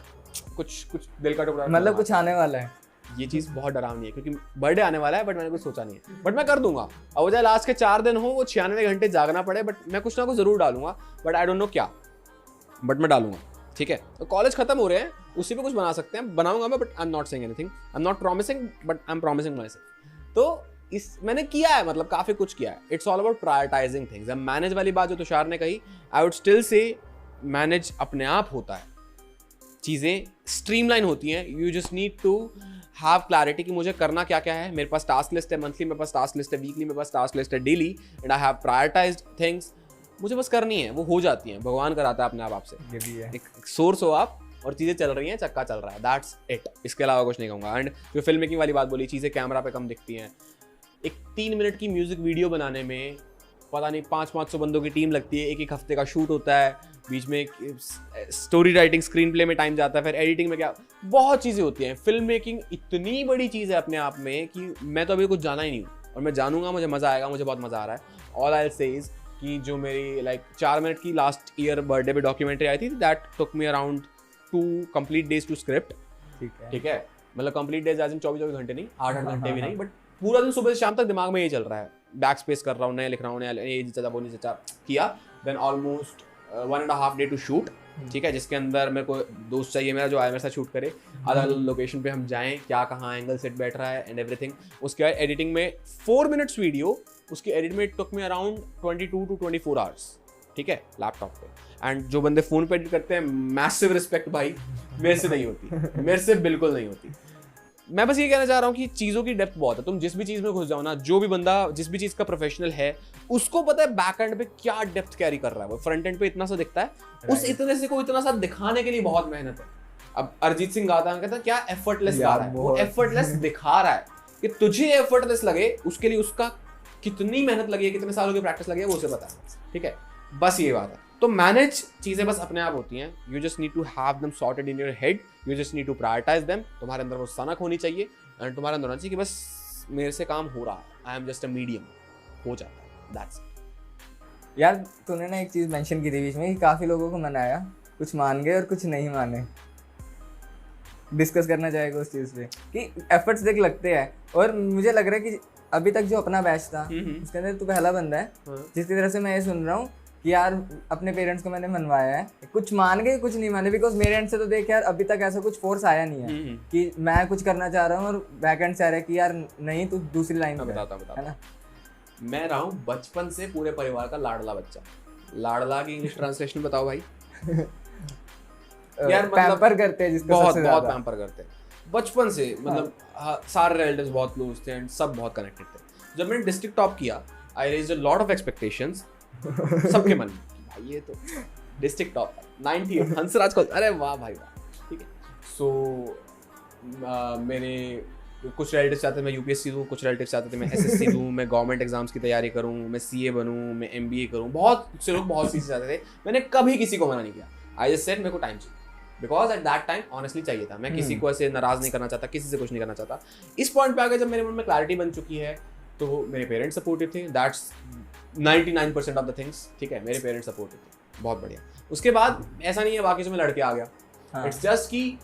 कुछ दिल का टुकड़ा, मतलब कुछ आने वाला है। ये चीज़ बहुत डरावनी है क्योंकि बर्थडे आने वाला है, बट मैंने कुछ सोचा नहीं है, बट मैं कर दूंगा। अब वो चाहे लास्ट के 4 दिन हो, वो 96 घंटे जागना पड़े, बट मैं कुछ ना कुछ जरूर डालूंगा, बट आई डोंट नो क्या, बट मैं डालूंगा, ठीक है। तो कॉलेज खत्म हो रहे हैं, उसी पे कुछ बना सकते हैं, बनाऊंगा मैं, but I am not saying anything, I am not promising, but I am promising my self. तो इस मैंने किया है, मतलब काफ़ी कुछ किया है। It's all about prioritising things. अब मैनेज वाली बात जो तुषार ने कही, I would still say manage अपने आप होता है, चीज़ें स्ट्रीमलाइन होती हैं। You just need to have clarity कि मुझे करना क्या क्या है। मेरे पास टास्क लिस्ट है मंथली, मेरे पास टास्क लिस्ट है वीकली, मेरे पास टास्क लिस्ट है daily, and I have prioritised things. मुझे बस करनी है, वो हो जाती हैं, भगवान कराता है अपने आप आपसे। ये भी है, एक सोर्स हो आप और चीज़ें चल रही हैं, चक्का चल रहा है, दैट्स इट। इसके अलावा कुछ नहीं कहूँगा। एंड जो फिल्म मेकिंग वाली बात बोली, चीज़ें कैमरा पे कम दिखती हैं। एक 3 मिनट की म्यूजिक वीडियो बनाने में पता नहीं 500-500 बंदों की टीम लगती है, एक हफ्ते का शूट होता है, बीच में स्टोरी राइटिंग, स्क्रीन प्ले में टाइम जाता है, फिर एडिटिंग में क्या बहुत चीज़ें होती हैं। फिल्म मेकिंग इतनी बड़ी चीज़ है अपने आप में कि मैं तो अभी कुछ जाना ही नहीं हूँ, और मैं जानूंगा, मुझे मज़ा आएगा, मुझे बहुत मज़ा आ रहा है। ऑल आई से इज़ कि जो मेरी 4 मिनट की लास्ट ईयर बर्थडे पे डॉक्यूमेंट्री आई थी, that took me around 2 complete days to script, ठीक है। मतलब कंप्लीट डेज एज इन 24 घंटे नहीं, 8 घंटे भी नहीं, बट पूरा दिन सुबह से शाम तक दिमाग में ये चल रहा है, बैक स्पेस कर रहा हूँ, नया लिख रहा हूँ, नया ये चचा वो नहीं चचा किया। Then almost 1.5 day to shoot, ठीक है, जिसके अंदर मेरे को दोस्त चाहिए मेरा जो आए मेरे साथ शूट करे, अलग अलग लोकेशन पे हम जाएं, क्या कहाँ एंगल सेट बैठ रहा है एंड एवरीथिंग। उसके बाद एडिटिंग में 4 मिनट्स वीडियो, उसकी एडिट में टुक में अराउंड 22 to 24 आवर्स, ठीक है, लैपटॉप पे। एंड जो बंदे फ़ोन पे एडिट करते हैं, मैसिव रिस्पेक्ट भाई, मेरे से नहीं होती, मेरे से बिल्कुल नहीं होती। मैं बस ये कहना चाह रहा हूँ कि चीज़ों की डेप्थ बहुत है। तुम जिस भी चीज़ में घुस जाओ ना, जो भी बंदा जिस भी चीज़ का प्रोफेशनल है, उसको पता है बैक एंड पे क्या डेप्थ कैरी कर रहा है। वो फ्रंट एंड पे इतना सा दिखता है, उस इतने से को इतना सा दिखाने के लिए बहुत मेहनत है। अब अरिजीत सिंह गाता है, कहता है क्या एफर्टलेस गा रहा है, वो एफर्टलेस दिखा रहा है। कि तुझे एफर्टलेस लगे उसके लिए उसका कितनी मेहनत लगी है, कितने सालों की प्रैक्टिस लगी है, वो उसे पता है, ठीक है। बस ये बात है। तो मैनेज चीज़ें बस अपने आप होती हैं। You just need to have them sorted in your head, you just need to prioritise them. तुम्हारे अंदर वो सनक होनी चाहिए एंड तुम्हारे अंदर होना चाहिए कि बस मेरे से काम हो रहा है, I am just a medium, हो जाता है, दैट्स इट। यार तूने ना एक चीज़ मेंशन की थी बीच में कि काफ़ी लोगों को मनाया, कुछ मान गए और कुछ नहीं माने। डिस्कस करना चाहेगा उस चीज़ पे कि एफर्ट्स देख लगते हैं, और मुझे लग रहा है कि अभी तक जो अपना बैच था उसके अंदर तू पहला बंदा है जिसकी तरह से मैं ये सुन रहा हूँ कि यार अपने पेरेंट्स को मैंने मनवाया है, कुछ मान गए कुछ नहीं माने। बिकॉज मेरे एंड से तो देख यार अभी तक ऐसा कुछ फोर्स आया नहीं है कि मैं कुछ करना चाह रहा हूँ और बैक एंड से आ रहा है कि यार नहीं तू दूसरी लाइन पे है ना। मैं रहा हूँ बचपन से पूरे परिवार का लाडला बच्चा। लाडला की इंग्लिश ट्रांसलेशन बताओ भाई। यार पैम्पर करते हैं, जिसको बहुत बहुत पैम्पर करते हैं बचपन से। मतलब सारे रिलेटिव्स बहुत क्लोज थे एंड सब बहुत कनेक्टेड थे। जब मैंने डिस्ट्रिक्ट टॉप किया, I raised a lot of expectations सबके मन में, भाई ये तो डिस्ट्रिक्ट टॉप 90 हंसराज को, अरे वाह भाई वाह, ठीक है। सो मेरे कुछ रिलेटिव्स चाहते थे मैं यूपीएससी दूँ, कुछ रिलेटिव्स चाहते थे मैं एसएससी दूँ, मैं गवर्नमेंट एग्जाम्स की तैयारी करूँ, मैं सीए बनूँ, मैं एमबीए करूँ। बहुत से लोग बहुत चीज़ें चाहते थे, मैंने कभी किसी को मना नहीं किया। आई जस्ट सेड मेरे को टाइम चाहिए, because at that time honestly चाहिए था। मैं किसी को ऐसे नाराज नहीं करना चाहता, किसी से कुछ नहीं करना चाहता। इस पॉइंट पे आगे जब मेरे मन में क्लैरिटी बन चुकी है तो मेरे पेरेंट्स सपोर्टिव थे, दैट्स 99% ऑफ द थिंग्स, ठीक है, मेरे पेरेंट्स सपोर्टिव थे, बहुत बढ़िया। उसके बाद ऐसा नहीं है बाकी से मैं लड़के आ गया, इट्स जस्ट कि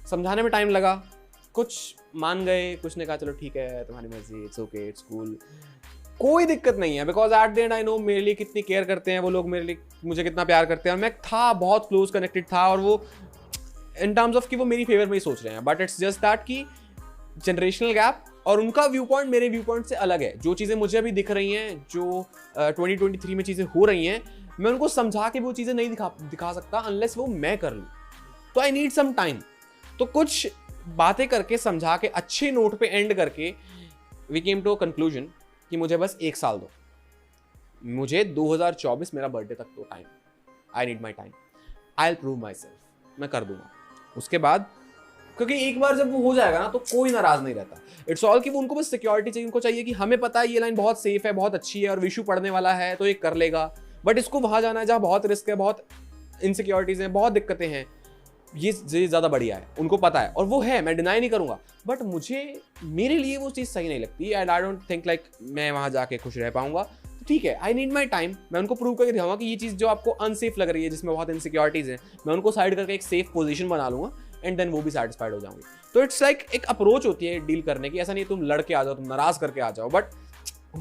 समझाने में टाइम लगा, कुछ मान गए, कुछ ने कहा चलो ठीक है तुम्हारी मर्जी, इट्स ओके, इट्स कूल, कोई दिक्कत नहीं है, because at the and I know मेरे लिए कितनी केयर करते हैं वो लोग, मेरे लिए मुझे कितना प्यार करते हैं, और मैं था बहुत क्लोज कनेक्टेड था, और वो इन टर्म्स ऑफ कि वो मेरी फेवर में ही सोच रहे हैं, बट इट्स जस्ट दैट कि जनरेशनल गैप और उनका व्यू पॉइंट मेरे व्यू पॉइंट से अलग है। जो चीज़ें मुझे अभी दिख रही हैं, जो 2023 में चीज़ें हो रही हैं, मैं उनको समझा के वो चीज़ें नहीं दिखा सकता अनलेस वो मैं कर लूँ, तो आई नीड सम टाइम। तो कुछ बातें करके समझा के अच्छे नोट पे एंड करके we came to a conclusion कि मुझे बस 1 साल दो, मुझे 2024 मेरा बर्थडे तक तो time, I need my time, I will prove my self, मैं कर दूंगा। उसके बाद क्योंकि एक बार जब वो हो जाएगा ना तो कोई नाराज नहीं रहता। इट्स ऑल कि वो उनको बस सिक्योरिटी चाहिए, उनको चाहिए कि हमें पता है ये लाइन बहुत सेफ है, बहुत अच्छी है और विशु पढ़ने वाला है तो ये कर लेगा, बट इसको वहां जाना है जहाँ बहुत रिस्क है, बहुत इनसिक्योरिटीज हैं, बहुत दिक्कतें हैं, ये ज़्यादा बढ़िया है, उनको पता है और वो है, मैं डिनाई नहीं करूंगा, बट मेरे लिए वो चीज़ सही नहीं लगती and I don't think like मैं वहाँ जाके खुश रह पाऊंगा। तो ठीक है, आई नीड माई टाइम, मैं उनको प्रूव करके दिखाऊंगा कि ये चीज़ जो आपको अनसेफ लग रही है, जिसमें बहुत इनसिक्योरिटीज हैं, मैं उनको साइड करके एक सेफ पोजीशन बना लूंगा एंड देन वो भी सेटिस्फाइड हो जाऊंगी। तो इट्स लाइक एक अप्रोच होती है डील करने की, ऐसा नहीं तुम लड़के आ जाओ, तुम नाराज करके आ जाओ, बट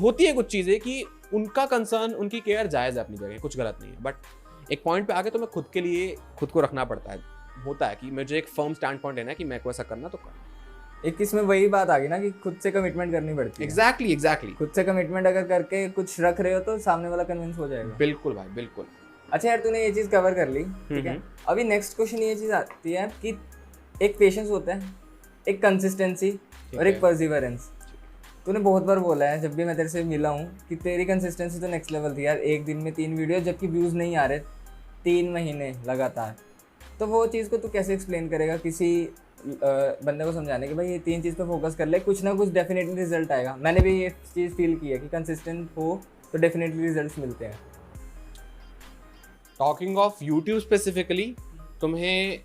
होती है कुछ चीज़ें कि उनका कंसर्न, उनकी केयर जायज़ है अपनी जगह, कुछ गलत नहीं है, बट एक पॉइंट पे आके तो मैं खुद के लिए खुद को रखना पड़ता है, होता है कि मुझे एक फर्म स्टैंड पॉइंट लेना है कि मैं को ऐसा करना तो करना। एक इसमें वही बात आ गई ना कि खुद से कमिटमेंट करनी पड़ती है। एग्जैक्टली खुद से कमिटमेंट अगर करके कुछ रख रहे हो तो सामने वाला कन्विंस हो जाएगा। बिल्कुल भाई, बिल्कुल। अच्छा यार, तूने ये चीज़ कवर कर ली, ठीक है। अभी नेक्स्ट क्वेश्चन ये चीज़ आती है कि एक पेशेंस होता है, एक कंसिस्टेंसी और एक परसिवरेंस। तूने बहुत बार बोला है जब भी मैं तेरे से मिला हूँ कि तेरी कंसिस्टेंसी तो नेक्स्ट लेवल थी यार, एक दिन में 3 वीडियो, जबकि व्यूज़ नहीं आ रहे 3 महीने लगातार। तो वो चीज़ को तू कैसे एक्सप्लेन करेगा किसी बंदे को समझाने कि भाई ये 3 चीज़ पे फोकस कर ले, कुछ ना कुछ डेफिनेटली रिजल्ट आएगा। मैंने भी ये चीज़ फील की है कि कंसिस्टेंट हो तो डेफिनेटली रिजल्ट्स मिलते हैं। टॉकिंग ऑफ यूट्यूब स्पेसिफिकली, तुम्हें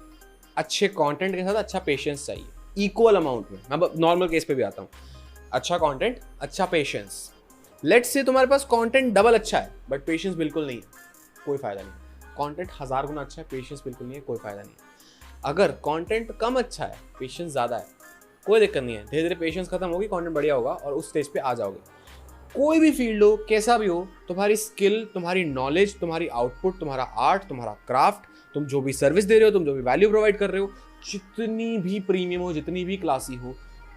अच्छे कंटेंट के साथ अच्छा पेशेंस चाहिए, इक्वल अमाउंट में। मैं नॉर्मल केस पे भी आता हूँ, अच्छा कंटेंट, अच्छा पेशेंस। लेट्स से तुम्हारे पास कंटेंट डबल अच्छा है बट पेशेंस बिल्कुल नहीं है, कोई फायदा नहीं। कंटेंट 1000 गुना अच्छा है, पेशेंस बिल्कुल नहीं है, कोई फायदा नहीं। अगर कंटेंट कम अच्छा है, पेशेंस ज़्यादा है, कोई दिक्कत नहीं है, धीरे धीरे पेशेंस खत्म होगी, कंटेंट बढ़िया होगा और उस स्टेज पे आ जाओगे। कोई भी फील्ड हो, कैसा भी हो, तुम्हारी स्किल, तुम्हारी नॉलेज, तुम्हारी आउटपुट, तुम्हारा आर्ट, तुम्हारा क्राफ्ट, तुम जो भी सर्विस दे रहे हो, तुम जो भी वैल्यू प्रोवाइड कर रहे हो, जितनी भी प्रीमियम हो, जितनी भी क्लासी हो,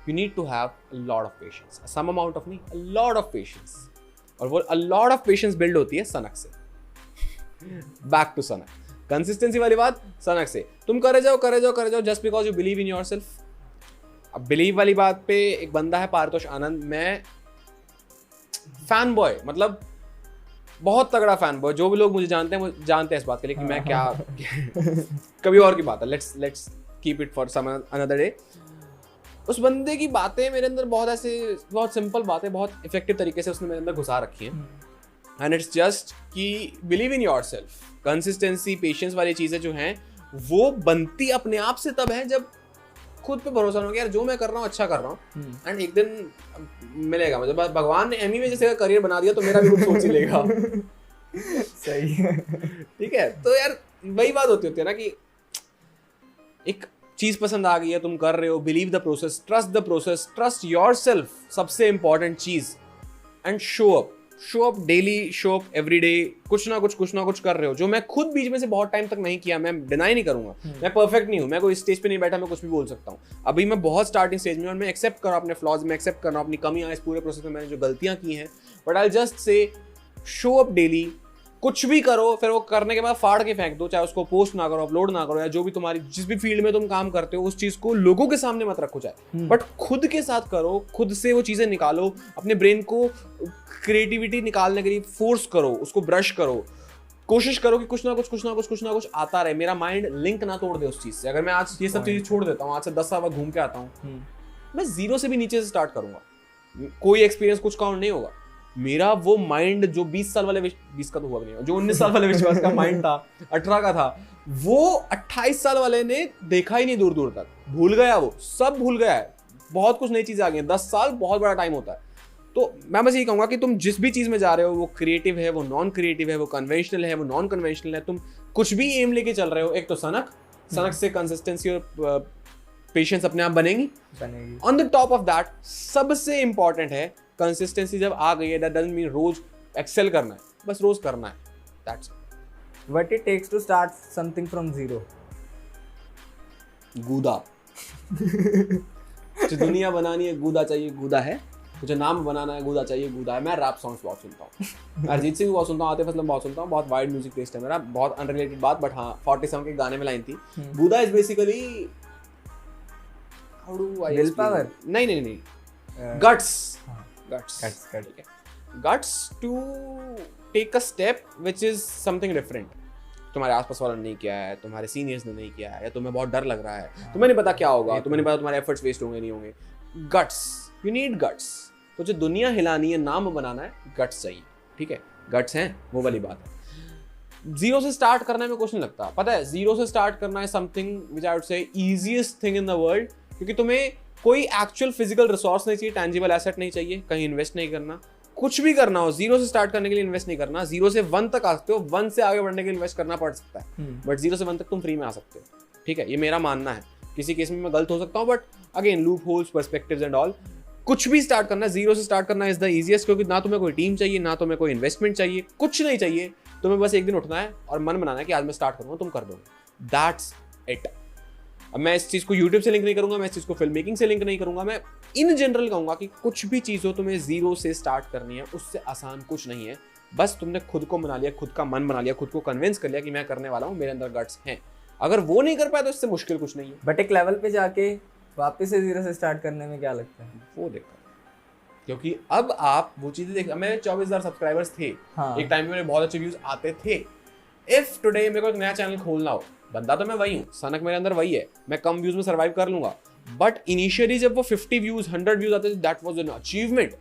you need to have a lot of patience, some amount of नहीं, अ लॉट ऑफ पेशेंस। और वो a lot of patience build होती है सनक से। बैक टू सनक, कंसिस्टेंसी वाली बात सनक से। तुम करे जाओ just because you believe in yourself. अब बिलीव वाली बात पे एक बंदा है पारतोष आनंद, मैं फैन बॉय, मतलब बहुत तगड़ा फैन बॉय, जो भी लोग मुझे जानते हैं वो जानते हैं इस बात के लिए कि मैं क्या कभी और की बात है, let's keep it for some another day. उस बंदे की बातें मेरे अंदर बहुत सिंपल बातें बहुत इफेक्टिव तरीके से उसने मेरे अंदर घुसा रखी हैं। एंड इट्स जस्ट कि believe in yourself. Consistency, patience वाली चीज़ें जो हैं वो बनती अपने आप से तब है जब खुद पे भरोसा हो कि यार जो मैं कर रहा हूँ अच्छा कर रहा हूँ, एंड एक दिन मिलेगा मुझे। भगवान ने एमी में जैसे करियर बना दिया तो मेरा भी कुछ सोच ही लेगा। सही है, ठीक है। तो यार वही बात होती है ना कि एक चीज पसंद आ गई है, तुम कर रहे हो, believe the process, trust yourself, सबसे इंपॉर्टेंट चीज। And show up daily, show up every day, कुछ ना कुछ कर रहे हो, जो मैं खुद बीच में से बहुत टाइम तक नहीं किया। मैं डिनाई नहीं करूंगा, मैं परफेक्ट नहीं हूँ, मैं कोई स्टेज पे नहीं बैठा मैं कुछ भी बोल सकता हूँ। अभी मैं बहुत स्टार्टिंग स्टेज में, और मैं एक्सेप्ट कर रहा हूँ अपने फ्लॉज, मैं एक्सेप्ट कर रहा हूँ अपनी कमियां इस पूरे प्रोसेस में, मैंने जो गलतियां की हैं। But I just say show up daily, कुछ भी करो, फिर वो करने के बाद फाड़ के फेंक दो, चाहे उसको पोस्ट ना करो, अपलोड ना करो, या जो भी तुम्हारी जिस भी फील्ड में तुम काम करते हो उस चीज को लोगों के सामने मत रखो चाहे, बट खुद के साथ करो, खुद से वो चीजें निकालो, अपने ब्रेन को क्रिएटिविटी निकालने के लिए फोर्स करो, उसको ब्रश करो, कोशिश करो कि कुछ ना कुछ आता रहे, मेरा माइंड लिंक ना तोड़ दे उस चीज से। अगर मैं आज ये सब चीजें छोड़ देता हूँ, आज से 10 साल बाद घूम के आता हूँ, मैं 0 से भी नीचे से स्टार्ट करूंगा, कोई एक्सपीरियंस कुछ काउंट नहीं होगा। मेरा वो माइंड जो 20 साल वाले 20 का तो हुआ नहीं, जो 19 साल वाले विश्वास का माइंड था, 18 का था, वो 28 साल वाले ने देखा ही नहीं दूर दूर तक, भूल गया, वो सब भूल गया है, बहुत कुछ नई चीजें आ गई हैं। 10 साल बहुत बड़ा टाइम होता है। तो मैं बस यही कहूंगा कि तुम जिस भी चीज में जा रहे हो, वो क्रिएटिव है, वो नॉन क्रिएटिव है, वो कन्वेंशनल है, वो नॉन कन्वेंशनल है, तुम कुछ भी एम लेके चल रहे हो, एक तो सनक से कंसिस्टेंसी और पेशेंस अपने आप बनेगी। On the top of that सबसे इंपॉर्टेंट है कंसिस्टेंसी। जब आ गई है, दैट डजंट मीन रोज एक्सेल करना है, बस रोज करना है, that's What it takes to start something from zero? गूदा। जो दुनिया बनानी है गूदा चाहिए, गूदा है। मुझे नाम बनाना है, गूदा चाहिए, गूदा है। मैं रैप सॉन्ग्स बहुत सुनता हूँ, अरिजीत सिंह भी बहुत सुनता हूँ, आतिफ असलम बहुत सुनता हूँ, बहुत वाइड म्यूजिक टेस्ट है मेरा। बहुत अनरिलेटेड बात, बट हाँ 47 के गाने में लाइन थी, गूदा is basically how do I will power? नहीं, guts to take a step which is something different. तुम्हारे आसपास वालों ने नहीं किया है, तुम्हारे सीनियर्स ने नहीं किया है, या तुम्हें बहुत डर लग रहा है, तुम्हें नहीं पता क्या होगा, तुम्हें नहीं पता तुम्हारे एफर्ट्स वेस्ट होंगे नहीं होंगे। Guts, you need guts. तो जो दुनिया हिलानी है, नाम बनाना है, गट्स चाहिए, ठीक है? गट्स हैं, वो वाली बात है। जीरो से स्टार्ट करने में कुछ नहीं लगता, पता है? जीरो से स्टार्ट करना है समथिंग विच आई वुड से easiest thing in the world, क्योंकि तुम्हें कोई एक्चुअल फिजिकल रिसोर्स नहीं चाहिए, टैंजिबल एसेट नहीं चाहिए, कहीं इन्वेस्ट नहीं करना। कुछ भी करना हो, जीरो से स्टार्ट करने के लिए इन्वेस्ट नहीं करना। जीरो से 1 तक आ सकते हो, 1 से आगे बढ़ने के लिए इन्वेस्ट करना पड़ सकता है, बट 0 से 1 तक तुम फ्री में आ सकते हो, ठीक है? ये मेरा मानना है। किसी केस में मैं गलत हो सकता हूँ, but again loop holes, perspectives and all. कुछ भी स्टार्ट करना, जीरो से स्टार्ट करना इज द इजीएस्ट, क्योंकि ना तुम्हें कोई टीम चाहिए, ना तुम्हें कोई इन्वेस्टमेंट चाहिए, कुछ नहीं चाहिए। तुम्हें बस एक दिन उठना है और मन बनाना है कि आज मैं स्टार्ट करूंगा, तुम कर दोगे, दैट्स इट। अब मैं इस चीज को यूट्यूब से लिंक नहीं करूंगा, मैं इस चीज को फिल्म मेकिंग से लिंक नहीं करूंगा, मैं इन जनरल कहूंगा कि कुछ भी चीज हो तुम्हें जीरो से स्टार्ट करनी है, उससे आसान कुछ नहीं है। बस तुमने खुद को बना लिया, खुद का मन बना लिया, खुद को कन्विंस कर लिया कि मैं करने वाला हूँ, मेरे अंदर गट्स हैं। अगर वो नहीं कर पाया तो इससे मुश्किल कुछ नहीं है। बट एक लेवल पे जाके वापस से जीरो से स्टार्ट करने में क्या लगता है? वो देखो, क्योंकि अब आप वो चीजें देख, मेरे 24,000 सब्सक्राइबर्स थे, एक टाइम में मेरे बहुत अच्छे व्यूज आते थे। इफ टुडे मेरे को एक नया चैनल खोलना हो, बंदा तो मैं वही हूँ, सनक मेरे अंदर वही है, मैं कम व्यूज में सर्वाइव कर लूंगा, बट इनिशियली जब वो 50 व्यूज 100 व्यूज आते थे, दैट वाज एन अचीवमेंट।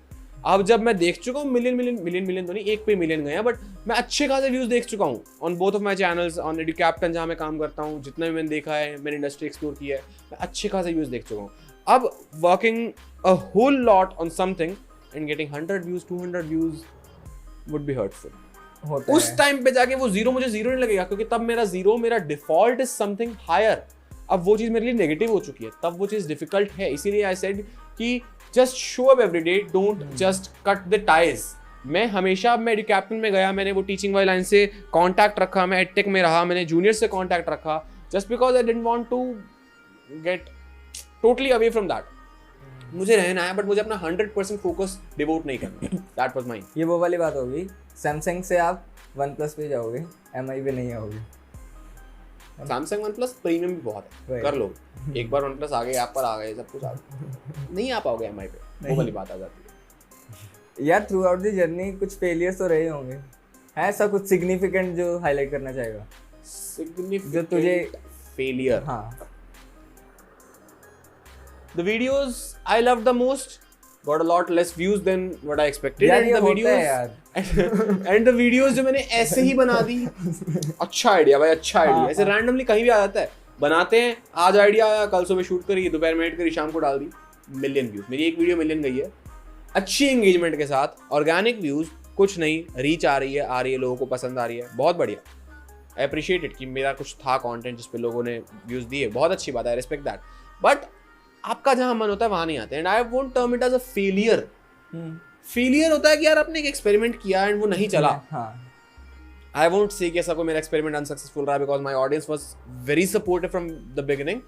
अब जब मैं देख चुका हूँ मिलियन तो नहीं, एक पे मिलियन गए हैं, बट मैं अच्छे खासे व्यूज देख चुका हूँ on both of my channels, on edu captain जहाँ मैं काम करता हूँ, जितना भी मैंने देखा है, मैंने इंडस्ट्री एक्सप्लोर किया है, मैं अच्छे खासे व्यूज देख चुका हूँ। अब working a whole lot on something and getting 100 views 200 views would be hurtful. उस टाइम पे जाके वो जीरो मुझे जीरो नहीं लगेगा, क्योंकि तब मेरा डिफॉल्ट इज समथिंग हायर। अब वो चीज मेरे लिए नेगेटिव हो चुकी है, तब वो चीज डिफिकल्ट है। इसीलिए आई सेड कि just show up every day, don't just cut the ties. मैं हमेशा, मैं एडू कैप्टन में गया, मैंने वो टीचिंग वाली लाइन से कांटेक्ट रखा, मैं एडटेक में रहा, मैंने जूनियर से कांटेक्ट रखा, just because I didn't want to get totally away from that. मुझे रहना है, बट मुझे अपना 100% फोकस डिवोट नहीं करना। That was mine. ये वो वाली बात होगी, सैमसंग से आप OnePlus पे जाओगे, MI पे नहीं आओगे। सैमसंग OnePlus प्रीमियम भी बहुत है, कर लो एक बार OnePlus आ गए, एप्पल आ गए, सब कुछ आ गया, नहीं आ पाओगे MI पे, वो वाली बात आ जाती है। यार थ्रू आउट द जर्नी कुछ फेलियर्स तो रहे होंगे, है ऐसा कुछ सिग्निफिकेंट जो हाईलाइट करना चाहेगा? सिग्निफिकेंट जो तुझे फेलियर? हाँ, the videos I loved the most got a lot less views than what I expected, यार and ये the होता है videos यार। and the videos जो मैंने ऐसे ही बना दी, अच्छा आइडिया भाई, अच्छा आइडिया, ऐसे रैंडमली कहीं भी आ जाता है, बनाते हैं, आज आइडिया आया, कल सुबह शूट करी, दोपहर में एडिट करी, शाम को डाल दी, मिलियन व्यूज। मेरी एक वीडियो मिलियन गई है, अच्छी एंगेजमेंट के साथ, ऑर्गेनिक व्यूज, कुछ नहीं, रीच आ रही है, लोगों को पसंद आ रही है, बहुत बढ़िया। आई अप्रिशिएट इट कि मेरा कुछ था कंटेंट जिस पे लोगों ने व्यूज दिए, बहुत अच्छी बात है, आई रिस्पेक्ट दैट। बट आपका जहां मन होता है वहां नहीं आते, and I won't term it as a failure. Failure होता है कि यार आपने एक एक्सपेरिमेंट किया एंड वो नहीं चला। आई वोंट से कि ऐसा कोई मेरा एक्सपेरिमेंट अनसक्सेसफुल रहा, because my audience was very supportive from the beginning,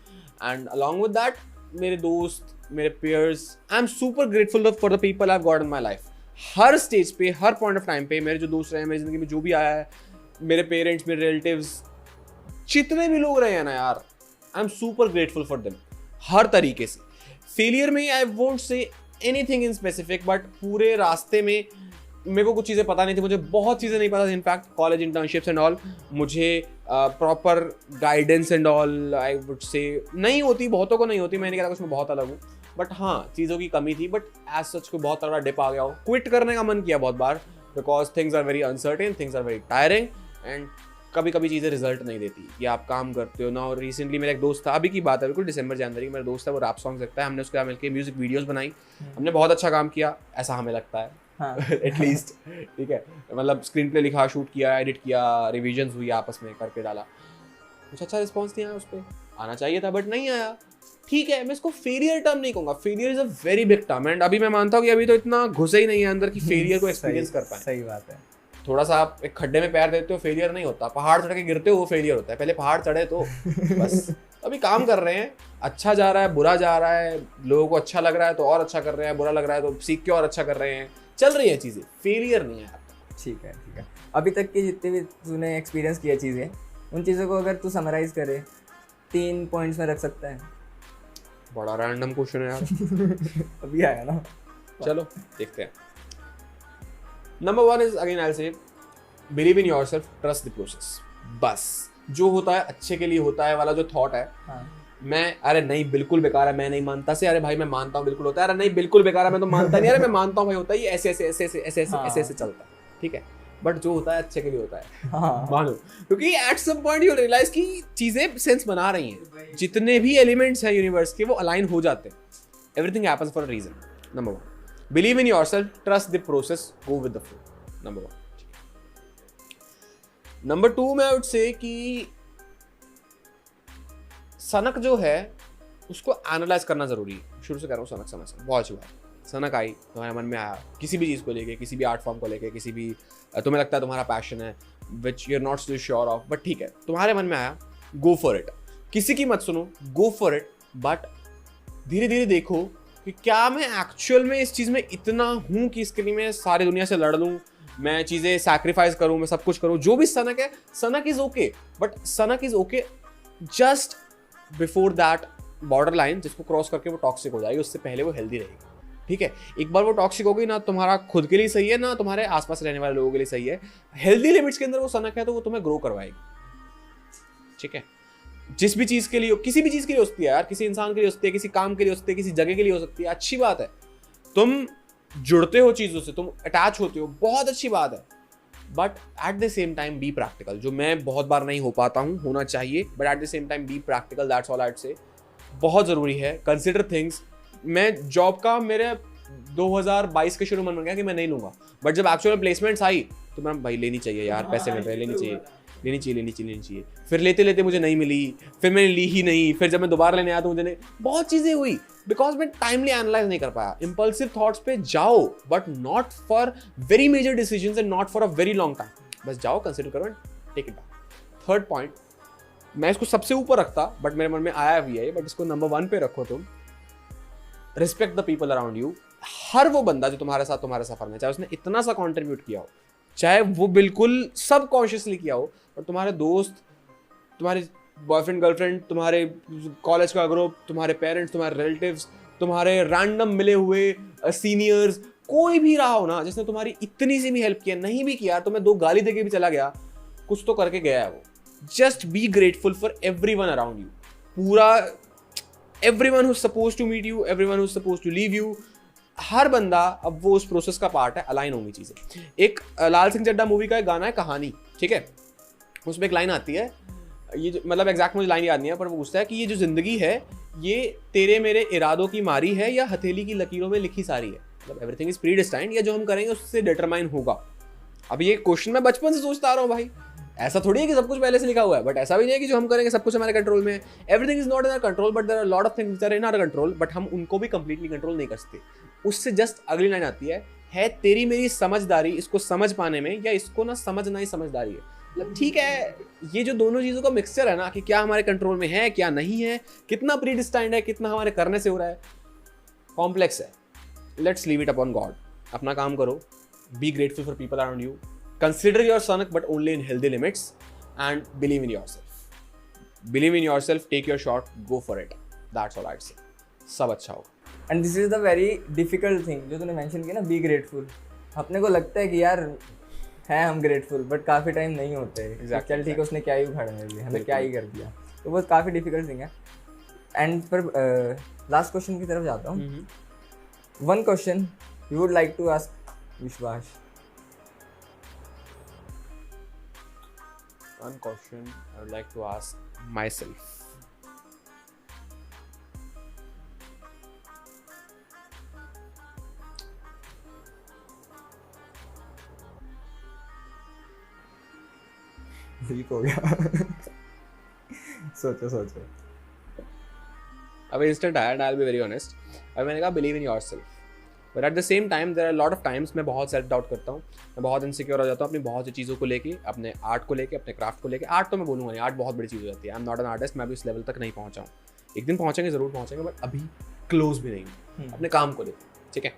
and along with that मेरे दोस्त, मेरे pairs, I am super grateful for the people I have got in my life. Her stage पे, हर point of time पे मेरे जो दोस्त रहे हैं, मेरी जिंदगी में जो भी आया है, मेरे पेरेंट्स, मेरे रिलेटिव्स, जितने भी लोग रहे हैं ना यार, I am super grateful for them हर तरीके से। फेलियर में I won't say anything in specific, but पूरे रास्ते में मेरे को कुछ चीज़ें पता नहीं थी, मुझे बहुत चीज़ें नहीं पता थी, in fact college internships and all, मुझे proper guidance and all I would say नहीं होती, बहुतों को नहीं होती, मैं नहीं कहता कुछ मैं बहुत अलग हूँ, बट हाँ चीज़ों की कमी थी। बट एज सच को बहुत तगड़ा डिप आ गया हो, क्विट करने का मन किया बहुत बार, because things are very uncertain, things are very tiring, and कभी कभी चीज़ें रिजल्ट नहीं देती, कि आप काम करते हो ना। और रिसेंटली मेरा एक दोस्त था, अभी की बात है बिल्कुल दिसंबर जनवरी, मेरा दोस्त है वो रैप सॉन्ग लिखता है, हमने उसके साथ मिलकर म्यूजिक वीडियोस बनाई, हमने बहुत अच्छा काम किया ऐसा हमें लगता है एटलीस्ट। ठीक है, मतलब स्क्रीन प्ले लिखा, शूट किया, एडिट किया, रिविजन्स हुई, आपस में करके डाला, कुछ अच्छा रिस्पॉन्स नहीं आया उस पर, आना चाहिए था बट नहीं आया। ठीक है, मैं इसको फेलियर टर्म नहीं कहूँगा, failure is a very big term, and अभी मैं मानता हूँ कि अभी तो इतना घुसे ही नहीं है अंदर कि फेलियर को एक्सपीरियंस कर पाए। सही बात है। थोड़ा सा आप एक खड्डे में पैर देते हो, फेलियर नहीं होता, पहाड़ चढ़ के गिरते हो वो फेलियर होता है, पहले पहाड़ चढ़े तो बस। अभी काम कर रहे हैं, अच्छा जा रहा है, बुरा जा रहा है, लोगों को अच्छा लग रहा है तो और अच्छा कर रहे हैं, बुरा लग रहा है तो सीख के और अच्छा कर रहे हैं, चल रही है चीज़ें, फेलियर नहीं है। ठीक है ठीक है, अभी तक की जितनी भी तूने एक्सपीरियंस किया चीज़ें, उन चीज़ों को अगर तू समराइज करे 3 पॉइंट्स में रख सकता है? बड़ा रैंडम क्वेश्चन है यार। अभी आया ना, चलो देखते हैं। नंबर 1 इज अगेन आई से believe in yourself, trust the process. बस जो होता है अच्छे के लिए होता है वाला जो थॉट है, मैं अरे नहीं बिल्कुल बेकार है, मैं नहीं मानता से, अरे भाई मैं मानता हूँ बिल्कुल होता है, अरे नहीं बिल्कुल बेकार है मैं तो मानता नहीं, अरे मैं मानता हूँ भाई होता है, ये ऐसे ऐसे ऐसे ऐसे ऐसे ऐसे ऐसे चलता है। ठीक है, बट जो होता है अच्छे के लिए होता है, मानो, क्योंकि at some point you realise कि चीजें सेंस बना रही हैं, जितने भी एलिमेंट्स हैं यूनिवर्स के वो अलाइन हो जाते हैं, everything happens for a reason. Number 1 believe in yourself, trust the process, go with the flow. Number 1। Number 2 मैं वुड से कि सनक जो है उसको एनालाइज करना जरूरी है। शुरू से कह रहा हूँ सनक समझ, बहुत अच्छी बात। सनक आई तुम्हारे मन में, आया किसी भी चीज़ को लेके, किसी भी आर्ट फॉर्म को लेके, किसी भी तुम्हें लगता है तुम्हारा पैशन है which you are not so sure of, but ठीक है तुम्हारे मन में आया, गो फॉर इट, किसी की मत सुनो, गो फॉर इट, बट धीरे धीरे देखो कि क्या मैं एक्चुअल में इस चीज़ में इतना हूँ कि इसके लिए मैं सारी दुनिया से लड़ लूँ, मैं चीज़ें सैक्रिफाइस करूँ, मैं सब कुछ करूँ। जो भी सनक है, सनक इज ओके, बट सनक is okay just before that border line जिसको क्रॉस करके वो टॉक्सिक हो जाएगी, उससे पहले वो हेल्दी रहेगी। ठीक है, एक बार वो टॉक्सिक हो गई ना, तुम्हारा खुद के लिए सही है ना तुम्हारे आसपास रहने वाले लोगों के लिए सही है। हेल्दी लिमिट्स के अंदर वो सनक है तो वो तुम्हें ग्रो करवाएगी। ठीक है, जिस भी चीज के लिए, किसी भी चीज के लिए होती है यार, किसी इंसान के लिए होती है, किसी काम के लिए होती है, किसी जगह के लिए हो सकती है, अच्छी बात है। तुम जुड़ते हो चीजों से, तुम अटैच होते हो, बहुत अच्छी बात है, but at the same time be practical, जो मैं बहुत बार नहीं हो पाता हूँ, होना चाहिए, but at the same time be practical, that's all I would से। बहुत ज़रूरी है, कंसिडर थिंग्स। मैं जॉब का मेरे 2022 के शुरू में मन गया कि मैं नहीं लूँगा, बट जब एक्चुअल प्लेसमेंट्स आई तो मैं भाई लेनी चाहिए यार, पैसे में लेनी चाहिए। फिर लेते लेते मुझे नहीं मिली, फिर मैंने ली ही नहीं, फिर जब मैं दोबारा लेने आया तो मुझे नहीं, बहुत चीज़ें हुई बिकॉज मैं टाइमली एनालाइज नहीं कर पाया। इम्पल्सिव थॉट्स पे जाओ, but not for very major decisions and not for a very long time. बस जाओ, कंसिडर करो and take it back. Third point, मैं इसको सबसे ऊपर रखता बट मेरे मन में आया भी है, बट इसको नंबर 1 पे रखो तुम। Respect the people around you. हर वो बंदा जो तुम्हारे साथ तुम्हारे सफर में, चाहे उसने इतना सा कंट्रीब्यूट किया हो, चाहे वो बिल्कुल सबकॉन्शियसली किया हो, और तुम्हारे दोस्त, तुम्हारे बॉयफ्रेंड गर्लफ्रेंड, तुम्हारे कॉलेज का ग्रुप, तुम्हारे पेरेंट्स, तुम्हारे रिलेटिव्स, तुम्हारे रैंडम मिले हुए सीनियर्स, कोई भी रहा हो ना जिसने तुम्हारी इतनी सी भी हेल्प किया, नहीं भी किया तो मैं 2 गाली देके भी चला गया, कुछ तो करके गया है वो। Just be grateful for everyone around you. पूरा everyone who is supposed to meet you, everyone who is supposed to leave you, हर बंदा अब वो उस प्रोसेस का पार्ट है, अलाइन होंगी चीजें। एक लाल सिंह चड्ढा मूवी का एक गाना है कहानी, ठीक है, उसमें एक लाइन आती है, ये मतलब एग्जैक्ट मुझे लाइन याद नहीं है, पर वो पूछता है कि ये जो जिंदगी है ये तेरे मेरे इरादों की मारी है या हथेली की लकीरों में लिखी सारी है। मतलब एवरीथिंग इज प्री डिस्टाइंड, या जो हम करेंगे उससे डिटरमाइन होगा। अब ये क्वेश्चन मैं बचपन से सोचता आ रहा हूँ भाई, ऐसा थोड़ी है कि सब कुछ पहले से लिखा हुआ है, बट ऐसा भी नहीं है कि जो हम करेंगे सब कुछ हमारे कंट्रोल में है। Everything is not in our control, but there are lot of things which are in our control, but हम उनको भी कंप्लीटली कंट्रोल नहीं कर सकते। उससे जस्ट अगली लाइन आती है तेरी मेरी समझदारी इसको समझ पाने में, या इसको ना समझना ही समझदारी है। मतलब ठीक है, ये जो दोनों चीज़ों का मिक्सचर है ना, कि क्या हमारे कंट्रोल में है क्या नहीं है, कितना प्री डिस्टाइंड है, कितना हमारे करने से हो रहा है, कॉम्प्लेक्स है। Let's leave it upon God. अपना काम करो, be grateful for people around you, consider your सनक but only in healthy limits, and believe in yourself, take your shot, go for it, that's all I'd say. सब अच्छा होगा। and this is the very difficult thing जो तूने mention किया ना, be grateful। अपने को लगता है कि यार है हम grateful, but काफ़ी टाइम नहीं होते। exactly, चल ठीक है, उसने क्या ही उखाड़ा है, हमें क्या ही कर दिया, तो वो काफ़ी difficult thing है। and पर last question की तरफ जाता हूँ। one question you would like to ask विश्वास। one question I would like to ask myself. Deep हो गया सोचो सोचो अब इंस्टेंट आया and I'll be very honest. अब मैंने कहा believe in yourself. But at the same time there are a lot of times मैं बहुत सेल्फ डाउट करता हूँ, मैं बहुत इनसिक्योर हो जाता हूँ अपनी बहुत सी चीज़ों को लेके, अपने आर्ट को लेके, अपने क्राफ्ट को लेके. आर्ट तो मैं बोलूँगा नहीं, आर्ट बहुत बड़ी चीज़ हो जाती है. आई एम नॉट एन आर्टिस्ट, मैं अभी उस लेवल तक नहीं पहुँचा हूँ. एक दिन पहुँचेंगे, ज़रूर पहुँचेंगे, बट अभी क्लोज भी नहीं अपने काम को लेकर. ठीक है,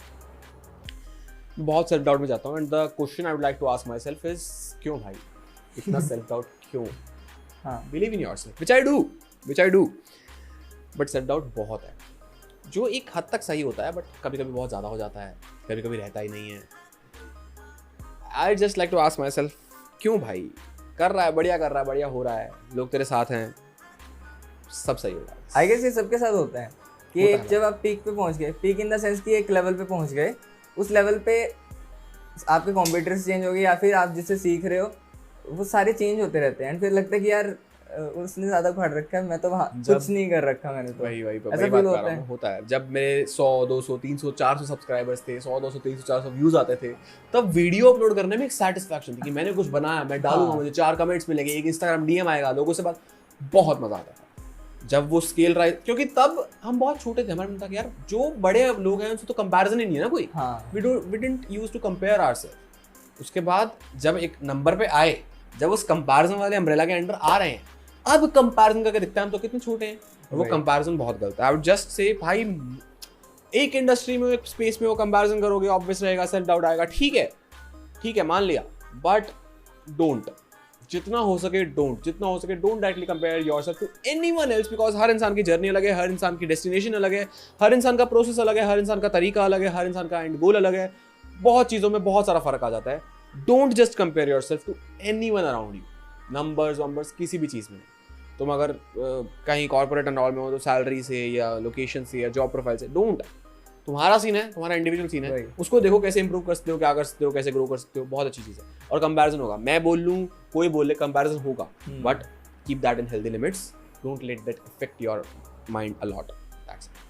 बहुत सेल्फ डाउट में जाता हूँ. And the question I would like to ask myself is, क्यों भाई इतना सेल्फ डाउट क्यों? हाँ, believe in yourself, which I do, but self doubt बहुत है, जो एक हद तक सही होता है, बट कभी कभी बहुत ज़्यादा हो जाता है, कभी कभी रहता ही नहीं है. I just like to ask myself, क्यों भाई? कर रहा है, बढ़िया कर रहा है, बढ़िया हो रहा है, लोग तेरे साथ हैं, सब सही होगा. आई गेस ये सबके साथ होता है कि होता एक है। जब आप पीक पे पहुंच गए, पीक इन द सेंस कि एक लेवल पे पहुंच गए, उस लेवल पे आपके कॉम्पिटिटर्स चेंज हो गए या फिर आप जिससे सीख रहे हो वो सारे चेंज होते रहते हैं. एंड फिर लगता है कि यार उसने ज़्यादा पढ़ रखा है, मैं तो वहाँ कुछ नहीं कर रखा मैंने तो. वही ऐसा बात feel कर होता रहा है. हूँ. होता है जब मेरे 100 200 300 400 सब्सक्राइबर्स थे, 100 200 300 400 व्यूज आते थे, तब वीडियो अपलोड करने में एक सेटिस्फैक्शन थी कि मैंने कुछ बनाया, मैं डालूंगा, मुझे 4 कमेंट्स मिलेंगे, एक इंस्टाग्राम डीएम आएगा, लोगों से बात, बहुत मजा आता था जब वो स्केल राइज. क्योंकि तब हम बहुत छोटे थे, हमारे मन था कि यार जो बड़े लोग हैं उनसे तो कंपैरिजन ही नहीं है ना कोई. हाँ, we didn't use to compare ourselves. उसके बाद जब एक नंबर पे आए, जब उस कंपैरिजन वाले अम्ब्रेला के अंडर आ रहे हैं, अब कंपैरिजन करके दिखता है हम तो कितने छोटे हैं. और वो Right. कंपैरिजन बहुत गलत है. आई वुड जस्ट से भाई, एक इंडस्ट्री में, एक स्पेस में वो कंपैरिजन करोगे, ऑब्वियस रहेगा, सेल्फ डाउट आएगा, ठीक है मान लिया, बट डोंट, जितना हो सके don't directly compare yourself to anyone else, because हर इंसान की जर्नी अलग है, हर इंसान की डेस्टिनेशन अलग है, हर इंसान का प्रोसेस अलग है, हर इंसान का तरीका अलग है, हर इंसान का एंड गोल अलग है. बहुत चीज़ों में बहुत सारा फर्क आ जाता है. Don't just compare yourself to anyone around you. Numbers किसी भी चीज़ में. तुम अगर कहीं कॉर्पोरेट एंड ऑल में हो तो सैलरी से या लोकेशन से या जॉब प्रोफाइल से, डोंट. तुम्हारा सीन है, तुम्हारा इंडिविजुअल सीन है, Right. उसको देखो कैसे इंप्रूव कर सकते हो, क्या कर सकते हो, कैसे ग्रो कर सकते हो. बहुत अच्छी चीज़ है. और कंपैरिजन होगा, मैं बोल लूँ, कोई बोले, कंपैरिजन होगा, but keep that in healthy limits. Don't let that affect your mind a lot.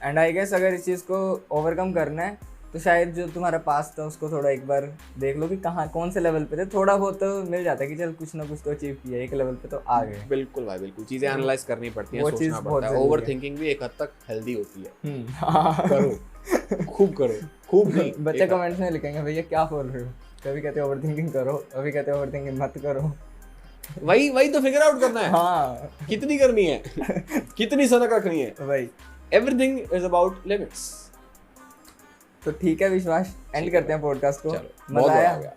And I guess अगर इस चीज़ को ओवरकम करना है तो शायद जो तुम्हारा पास था उसको थोड़ा एक बार देख लो कि कहाँ कौन से लेवल पे थे. थोड़ा बहुत तो मिल जाता है कि चल कुछ ना कुछ तो अचीव किया, एक लेवल पे तो आ गए. बिल्कुल भाई, बिल्कुल. चीज़ें एनालाइज करनी पड़ती हैं, वो सोचना चीज़ बहुत पड़ता है. जरूरी ओवर है. थिंकिंग भी एक हद तक हेल्दी होती है. हाँ. करो, खूब करो, खूब नहीं. बच्चे कमेंट्स में लिखेंगे भैया क्या बोल रहे हो, कभी कहते ओवर थिंकिंग करो, कभी कहते ओवर थिंकिंग मत करो. वही तो फिगर आउट करना है. हाँ कितनी करनी है, कितनी सनक रखनी है. भाई. Everything is about limits. तो ठीक है विश्वास, एंड करते हैं पॉडकास्ट को. चलो, बहुत मजा आया.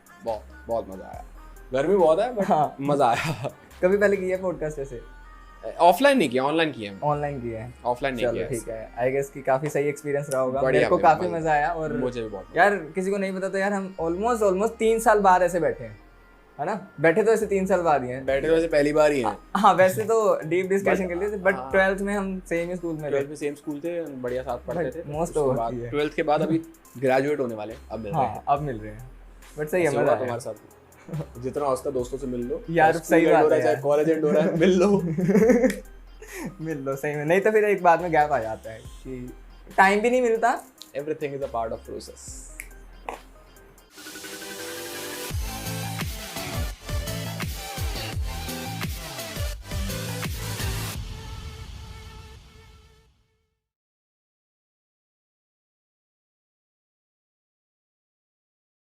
बहुत मजा आया. गर्मी बहुत है, बट हाँ. मजा आया. कभी पहले किया पॉडकास्ट ऐसे? ऑफलाइन नहीं किया, ऑनलाइन किया. ऑनलाइन किया है. ऑफलाइन नहीं चलो किया. ठीक है. आई गेस कि काफी सही एक्सपीरियंस रहा होगा. बढ़िया मेरे को भाई, काफी मजा मजा आया. और मुझे भी बहुत. यार किसी को नहीं पता तो यार हम ऑलमोस्ट 3 साल बाद ऐसे बैठे हैं, है ना. बैठे तो ऐसे 3 साल बाद ही हैं. बैठे तो वैसे पहली बार ही हैं. हाँ वैसे तो डीप डिस्कशन के लिए थे, बट हाँ. 12th में हम सेम ही स्कूल में 12th थे. में सेम स्कूल थे, बढ़िया साथ पढ़ते थे. most उसके over बाद की है. 12th के बाद अभी ग्रेजुएट होने वाले, अब मिल रहे हैं. हाँ अब मिल रहे हैं. बट सही है, ऐसे मजा होगा आया. तुम्हारे साथ. जितना हो सकता है दोस्तों से मिल लो यार, चाहे सही school end बात हो रहा है चाहे यार. कॉलेज एंड हो रहा है, मिल लो. मिल लो सही में, नहीं तो फिर एक बाद में गैप आ जाता है कि टाइम भी नहीं मिलता. Everything is a part of process.